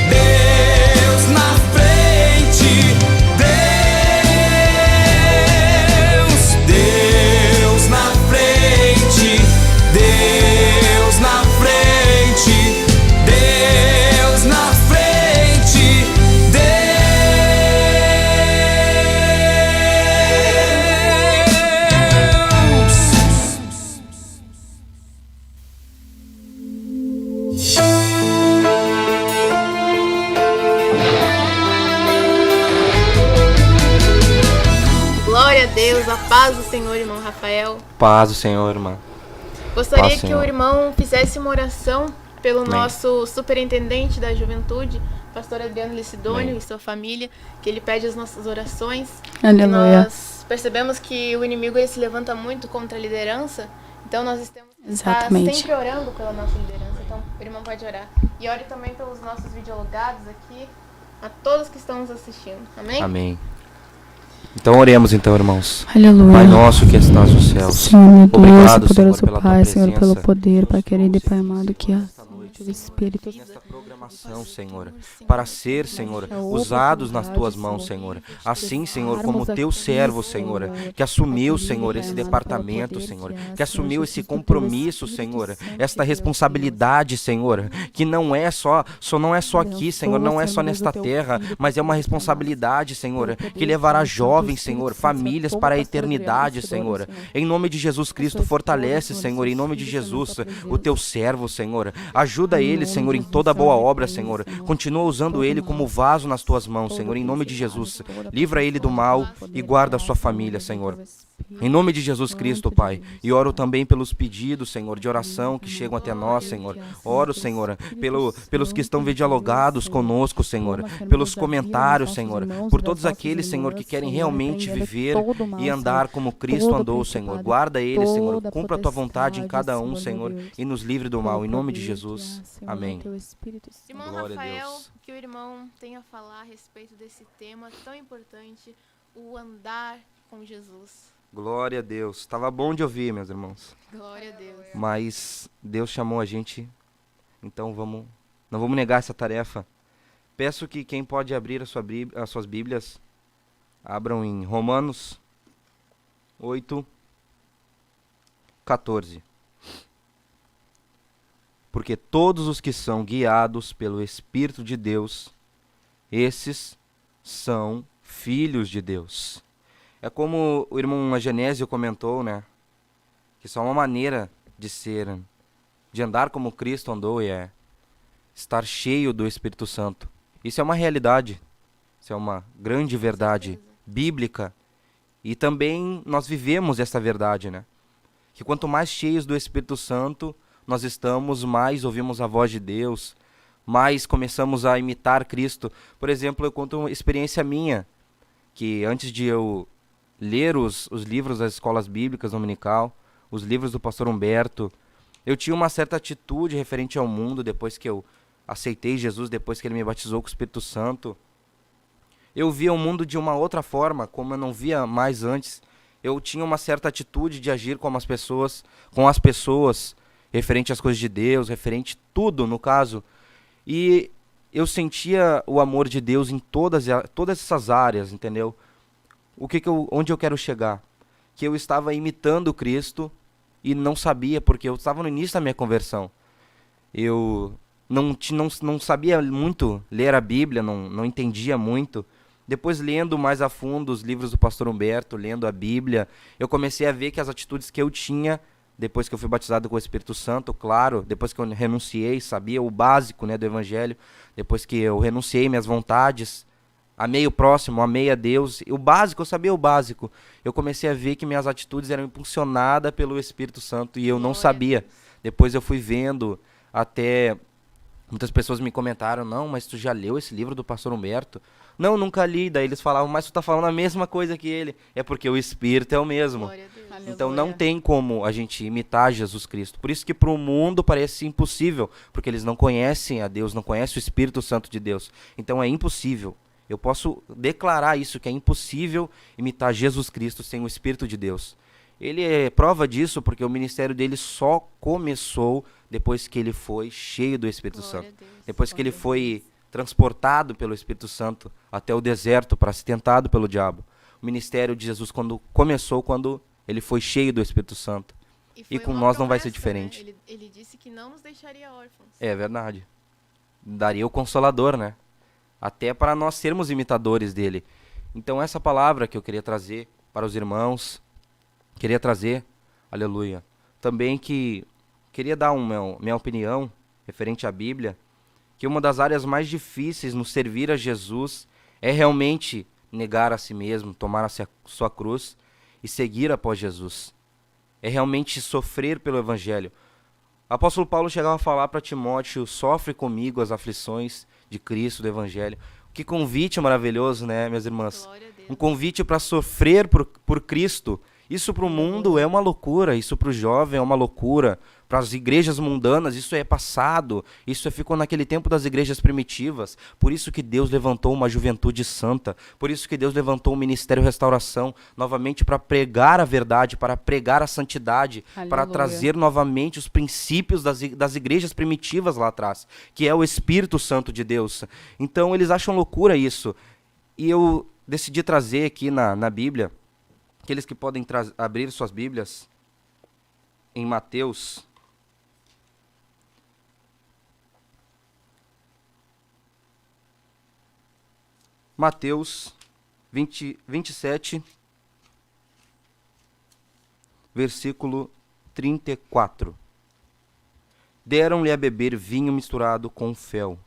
Deus na frente, Deus na frente, Deus na frente, Deus na frente, Glória a Deus, a paz do Senhor, irmão Rafael. Paz do Senhor, irmã. Gostaria Paz, que Senhor. o irmão fizesse uma oração pelo Amém. nosso superintendente da juventude, pastor Adriano Licidônio, Amém. e sua família, que ele pede as nossas orações. Aleluia. E nós percebemos que o inimigo ele se levanta muito contra a liderança, então nós temos que estar Exatamente. sempre orando pela nossa liderança. Então o irmão pode orar. E ore também pelos nossos videologados aqui, a todos que estão nos assistindo. Amém? Amém. Então oremos então, irmãos. Aleluia. Pai nosso que estás nos céus. Senhor, meu Deus, Obrigado, poderoso Senhor, pela Pai, tua Senhor, pelo presença. poder, Pai querido e Pai amado, que Nesta a noite, o Espírito nesta programação, Senhor, para ser, Senhor, usados nas tuas mãos, Senhor. Assim, Senhor, como teu servo, Senhor, que assumiu, Senhor, esse departamento, Senhor, que assumiu esse compromisso, Senhor, esta responsabilidade, Senhor, que não é só aqui, Senhor, não é só nesta terra, mas é uma responsabilidade, Senhor, que levará jovens, Senhor, famílias para a eternidade, Senhor. Em nome de Jesus Cristo, fortalece, Senhor, em nome de Jesus, o teu servo, Senhor. Ajuda ele, Senhor, em toda boa obra, Senhor. Continua usando ele como vaso nas tuas mãos, Senhor, em nome de Jesus. Livra ele do mal e guarda a sua família, Senhor. Em nome de Jesus Cristo, Pai. E oro também pelos pedidos, Senhor, de oração que chegam até nós, Senhor. Oro, Senhor, pelos que estão dialogados conosco, Senhor. Pelos comentários, Senhor. Por todos aqueles, Senhor, que querem realmente viver e andar como Cristo andou, Senhor. Guarda eles, Senhor. Cumpra a tua vontade em cada um, Senhor. E nos livre do mal. Em nome de Jesus. Amém. Irmão Glória a Rafael, Deus. que o irmão tenha a falar a respeito desse tema tão importante, o andar com Jesus. Glória a Deus. Estava bom de ouvir, meus irmãos. Glória a Deus. Mas Deus chamou a gente, então não vamos negar essa tarefa. Peço que quem pode abrir as suas Bíblias, abram em Romanos 8:14. Porque todos os que são guiados pelo Espírito de Deus, esses são filhos de Deus. É como o irmão Agenésio comentou, né? Que só uma maneira de ser, de andar como Cristo andou é estar cheio do Espírito Santo. Isso é uma realidade. Isso é uma grande verdade bíblica. E também nós vivemos essa verdade, né? Que quanto mais cheios do Espírito Santo nós estamos, mais ouvimos a voz de Deus, mais começamos a imitar Cristo. Por exemplo, eu conto uma experiência minha, que antes de eu ler os livros das escolas bíblicas dominical, os livros do pastor Humberto, eu tinha uma certa atitude referente ao mundo depois que eu aceitei Jesus, depois que ele me batizou com o Espírito Santo. Eu via o mundo de uma outra forma, como eu não via mais antes. Eu tinha uma certa atitude de agir com as pessoas, referente às coisas de Deus, referente tudo, no caso. E eu sentia o amor de Deus em todas essas áreas, entendeu? Onde eu quero chegar? Que eu estava imitando Cristo e não sabia, porque eu estava no início da minha conversão. Eu não sabia muito ler a Bíblia, não entendia muito. Depois, lendo mais a fundo os livros do pastor Humberto, lendo a Bíblia, eu comecei a ver que as atitudes que eu tinha, depois que eu fui batizado com o Espírito Santo, claro, depois que eu renunciei, sabia o básico, né, do Evangelho, depois que eu renunciei minhas vontades, amei o próximo, amei a Deus, o básico, eu sabia o básico. Eu comecei a ver que minhas atitudes eram impulsionadas pelo Espírito Santo e eu não sabia. Depois eu fui vendo, até muitas pessoas me comentaram, não, mas tu já leu esse livro do pastor Humberto? Não, nunca li. Daí eles falavam, mas tu tá falando a mesma coisa que ele. É porque o Espírito é o mesmo. Glória a Deus. Então não tem como a gente imitar Jesus Cristo. Por isso que para o mundo parece impossível, porque eles não conhecem a Deus, não conhecem o Espírito Santo de Deus. Então é impossível. Eu posso declarar isso, que é impossível imitar Jesus Cristo sem o Espírito de Deus. Ele é prova disso porque o ministério dele só começou depois que ele foi cheio do Espírito Glória Santo. a Deus. Depois que ele foi transportado pelo Espírito Santo até o deserto para ser tentado pelo diabo. O ministério de Jesus começou quando ele foi cheio do Espírito Santo. foi com uma nós não vai ser promessa, diferente. né? Ele disse que não nos deixaria órfãos. É verdade. Daria o Consolador, né? Até para nós sermos imitadores dele. Então essa palavra que eu queria trazer para os irmãos, queria trazer, aleluia, também que queria dar minha opinião referente à Bíblia, que uma das áreas mais difíceis no servir a Jesus é realmente negar a si mesmo, tomar a sua cruz e seguir após Jesus. É realmente sofrer pelo Evangelho. O apóstolo Paulo chegava a falar para Timóteo: sofre comigo as aflições de Cristo, do Evangelho. Que convite maravilhoso, né, minhas irmãs? Glória a Deus. Um convite para sofrer por Cristo. Isso para o mundo é uma loucura, isso para o jovem é uma loucura. Para as igrejas mundanas isso é passado, isso ficou naquele tempo das igrejas primitivas. Por isso que Deus levantou uma juventude santa, por isso que Deus levantou o Ministério Restauração, novamente para pregar a verdade, para pregar a santidade, para Aleluia. trazer novamente os princípios das igrejas primitivas lá atrás, que é o Espírito Santo de Deus. Então eles acham loucura isso. E eu decidi trazer aqui na Bíblia, aqueles que podem abrir suas Bíblias, em Mateus. Mateus 27, versículo 34. Deram-lhe a beber vinho misturado com fel,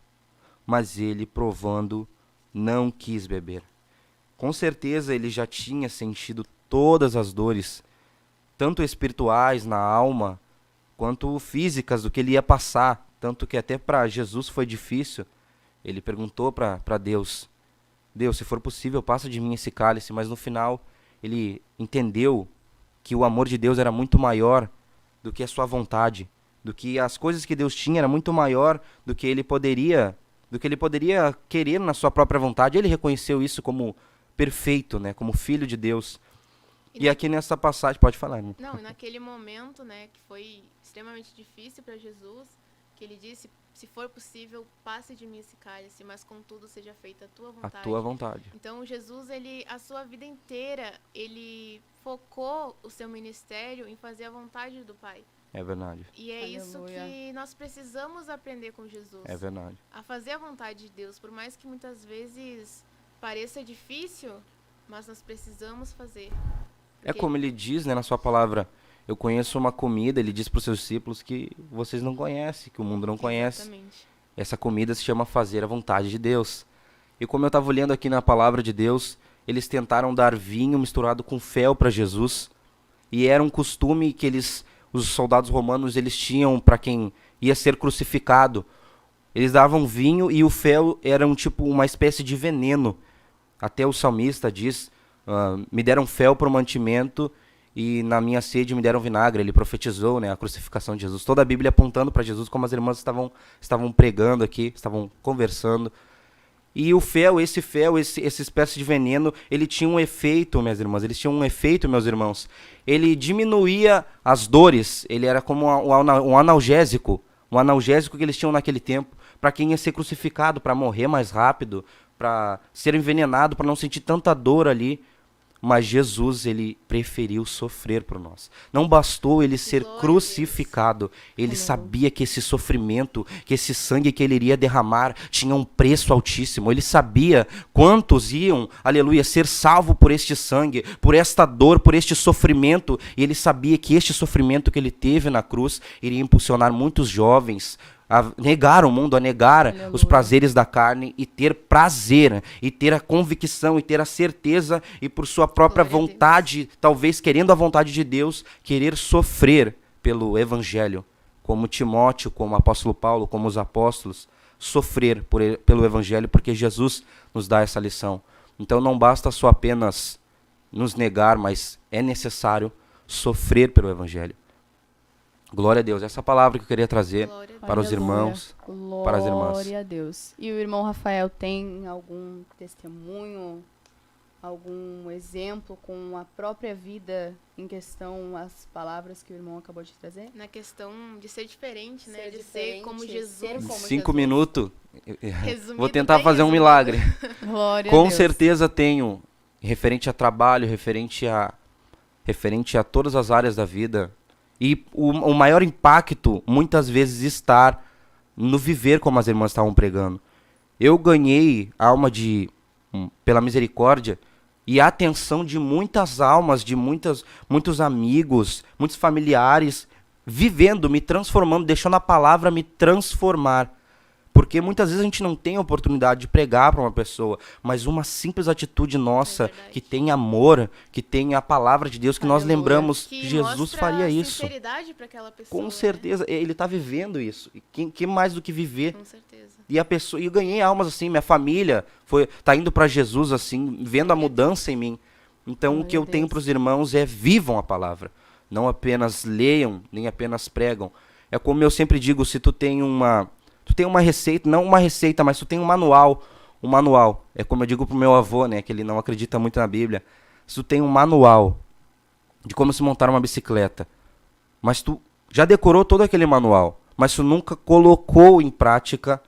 mas ele, provando, não quis beber. Com certeza ele já tinha sentido todas as dores, tanto espirituais na alma, quanto físicas do que ele ia passar, tanto que até para Jesus foi difícil. Ele perguntou para Deus: Deus, se for possível, passa de mim esse cálice. Mas no final ele entendeu que o amor de Deus era muito maior do que a sua vontade, do que as coisas que Deus tinha era muito maior do que ele poderia querer na sua própria vontade. Ele reconheceu isso como perfeito, né, como filho de Deus. E aqui nessa passagem, pode falar, irmão. Não, e naquele momento, né, que foi extremamente difícil para Jesus, que ele disse: se for possível, passe de mim esse cálice, mas contudo seja feita a tua A vontade. tua vontade. Então Jesus, a sua vida inteira, ele focou o seu ministério em fazer a vontade do Pai. É verdade. E é isso Aleluia. que nós precisamos aprender com Jesus. É verdade. A fazer a vontade de Deus, por mais que muitas vezes pareça difícil, mas nós precisamos fazer. É como ele diz, né, na sua palavra: eu conheço uma comida, ele diz para os seus discípulos que vocês não conhecem, que o mundo não conhece. Exatamente. Essa comida se chama fazer a vontade de Deus. E como eu estava olhando aqui na palavra de Deus, eles tentaram dar vinho misturado com fel para Jesus. E era um costume que os soldados romanos, eles tinham para quem ia ser crucificado. Eles davam vinho e o fel era uma espécie de veneno. Até o salmista diz: me deram fel para o mantimento e na minha sede me deram vinagre. Ele profetizou, né, a crucificação de Jesus. Toda a Bíblia apontando para Jesus, como as irmãs estavam pregando aqui, estavam conversando. E o fel, essa espécie de veneno, ele tinha um efeito, minhas irmãs. Meus irmãos. Ele diminuía as dores. Ele era como um analgésico. Um analgésico que eles tinham naquele tempo, para quem ia ser crucificado, para morrer mais rápido, para ser envenenado, para não sentir tanta dor ali. Mas Jesus, ele preferiu sofrer por nós. Não bastou ele ser Glória a crucificado. Ele sabia que esse sofrimento, que esse sangue que ele iria derramar, tinha um preço altíssimo. Ele sabia quantos iam, aleluia, ser salvos por este sangue, por esta dor, por este sofrimento. E ele sabia que este sofrimento que ele teve na cruz iria impulsionar muitos jovens a negar o mundo, a negar Aleluia. os prazeres da carne e ter prazer, e ter a convicção, e ter a certeza, e por sua própria Glória a Deus. vontade, talvez querendo a vontade de Deus, querer sofrer pelo Evangelho, como Timóteo, como o apóstolo Paulo, como os apóstolos, sofrer pelo Evangelho, porque Jesus nos dá essa lição. Então não basta só apenas nos negar, mas é necessário sofrer pelo Evangelho. Glória a Deus. Essa é a palavra que eu queria trazer Glória a para os Aleluia. irmãos, para as irmãs. Glória a Deus. E o irmão Rafael tem algum testemunho algum exemplo com a própria vida em questão, as palavras que o irmão acabou de trazer? Na questão de ser diferente, né? Ser De diferente, ser como ser Jesus. como 5 Jesus. minutos. Resumido, Vou tentar bem fazer um resumido. milagre. Glória a Com Deus. certeza tenho, referente a trabalho, referente a todas as áreas da vida. E o maior impacto, muitas vezes, está no viver como as irmãs estavam pregando. Eu ganhei alma pela misericórdia e a atenção de muitas almas, de muitos amigos, muitos familiares, vivendo, me transformando, deixando a palavra me transformar. Porque muitas vezes a gente não tem a oportunidade de pregar para uma pessoa, mas uma simples atitude nossa, que tem amor, que tem a palavra de Deus, que nós Aleluia. Que lembramos que Jesus mostra faria isso. sinceridade para aquela pessoa. Com né? certeza, ele está vivendo isso. E que mais do que viver? Com certeza. E eu ganhei almas assim, minha família tá indo para Jesus assim, vendo a mudança em mim. Então o que eu Glória a tenho Deus. para os irmãos é vivam a palavra, não apenas leiam, nem apenas pregam. É como eu sempre digo, se tu tem uma receita, não uma receita, mas tu tem um manual. É como eu digo pro meu avô, né, que ele não acredita muito na Bíblia. Se tu tem um manual de como se montar uma bicicleta, mas tu já decorou todo aquele manual, mas tu nunca colocou em prática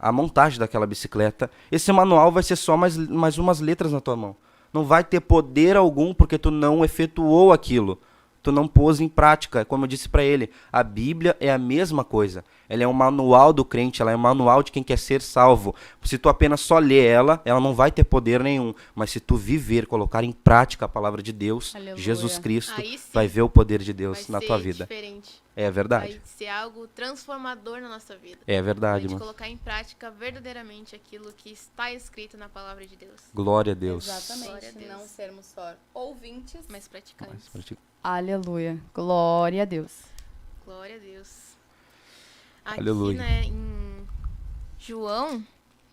a montagem daquela bicicleta, esse manual vai ser só mais umas letras na tua mão. Não vai ter poder algum porque tu não efetuou aquilo. Tu não pôs em prática. Como eu disse para ele, a Bíblia é a mesma coisa. Ela é um manual do crente, ela é um manual de quem quer ser salvo. Se tu apenas só ler ela não vai ter poder nenhum. Mas se tu viver, colocar em prática a palavra de Deus, Aleluia. Jesus Cristo, Aí sim, vai ver o poder de Deus vai na ser tua vida. diferente. É verdade. Vai ser algo transformador na nossa vida. É A verdade, gente mano. colocar em prática verdadeiramente aquilo que está escrito na palavra de Deus. Glória a Deus. Glória a Exatamente, Deus. não sermos só ouvintes. Mas praticantes. Aleluia. Glória a Deus. Glória a Deus. Aqui, Aleluia. né, em João,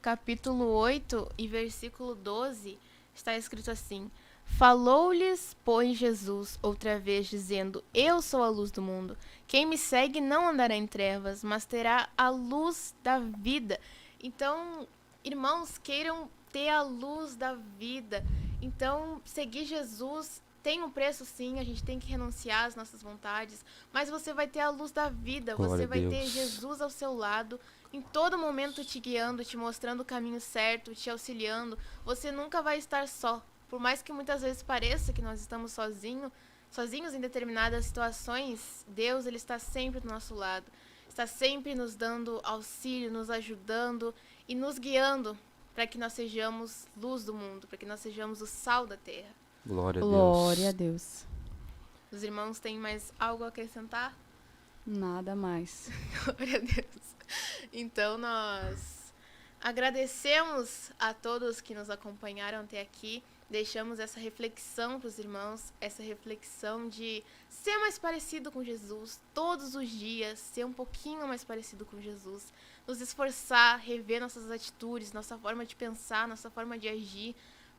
capítulo 8 e versículo 12, está escrito assim: Falou-lhes, pois, Jesus outra vez, dizendo: Eu sou a luz do mundo. Quem me segue não andará em trevas, mas terá a luz da vida. Então, irmãos, queiram ter a luz da vida. Então, seguir Jesus tem um preço, sim, a gente tem que renunciar às nossas vontades, mas você vai ter a luz da vida, Glória você a vai ter Deus. Jesus ao seu lado, em todo momento te guiando, te mostrando o caminho certo, te auxiliando. Você nunca vai estar só. Por mais que muitas vezes pareça que nós estamos sozinhos em determinadas situações, Deus, ele está sempre do nosso lado. Está sempre nos dando auxílio, nos ajudando e nos guiando para que nós sejamos luz do mundo, para que nós sejamos o sal da terra. Glória a Deus. Glória a Deus. Os irmãos têm mais algo a acrescentar? Nada mais. Glória a Deus. Então nós agradecemos a todos que nos acompanharam até aqui. Deixamos essa reflexão para os irmãos, essa reflexão de ser mais parecido com Jesus todos os dias, ser um pouquinho mais parecido com Jesus, nos esforçar, rever nossas atitudes, nossa forma de pensar, nossa forma de agir,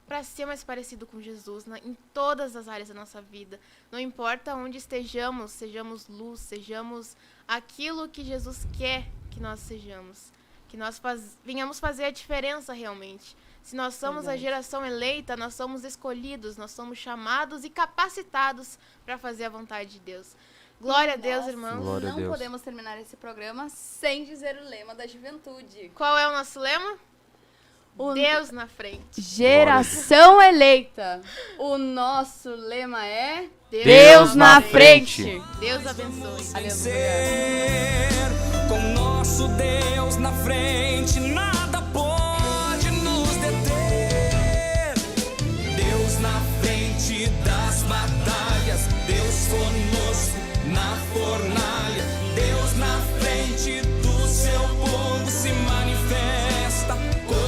para ser mais parecido com Jesus em todas as áreas da nossa vida. Não importa onde estejamos, sejamos luz, sejamos aquilo que Jesus quer que nós sejamos, que nós venhamos fazer a diferença realmente. Se nós somos a geração eleita, nós somos escolhidos, nós somos chamados e capacitados para fazer a vontade de Deus. Glória a Deus, irmãos. Glória a Não Deus. podemos terminar esse programa sem dizer o lema da juventude. Qual é o nosso lema? Deus na frente. Geração eleita. O nosso lema é Deus na frente. Deus abençoe. Aleluia. Ser com nosso Deus na frente.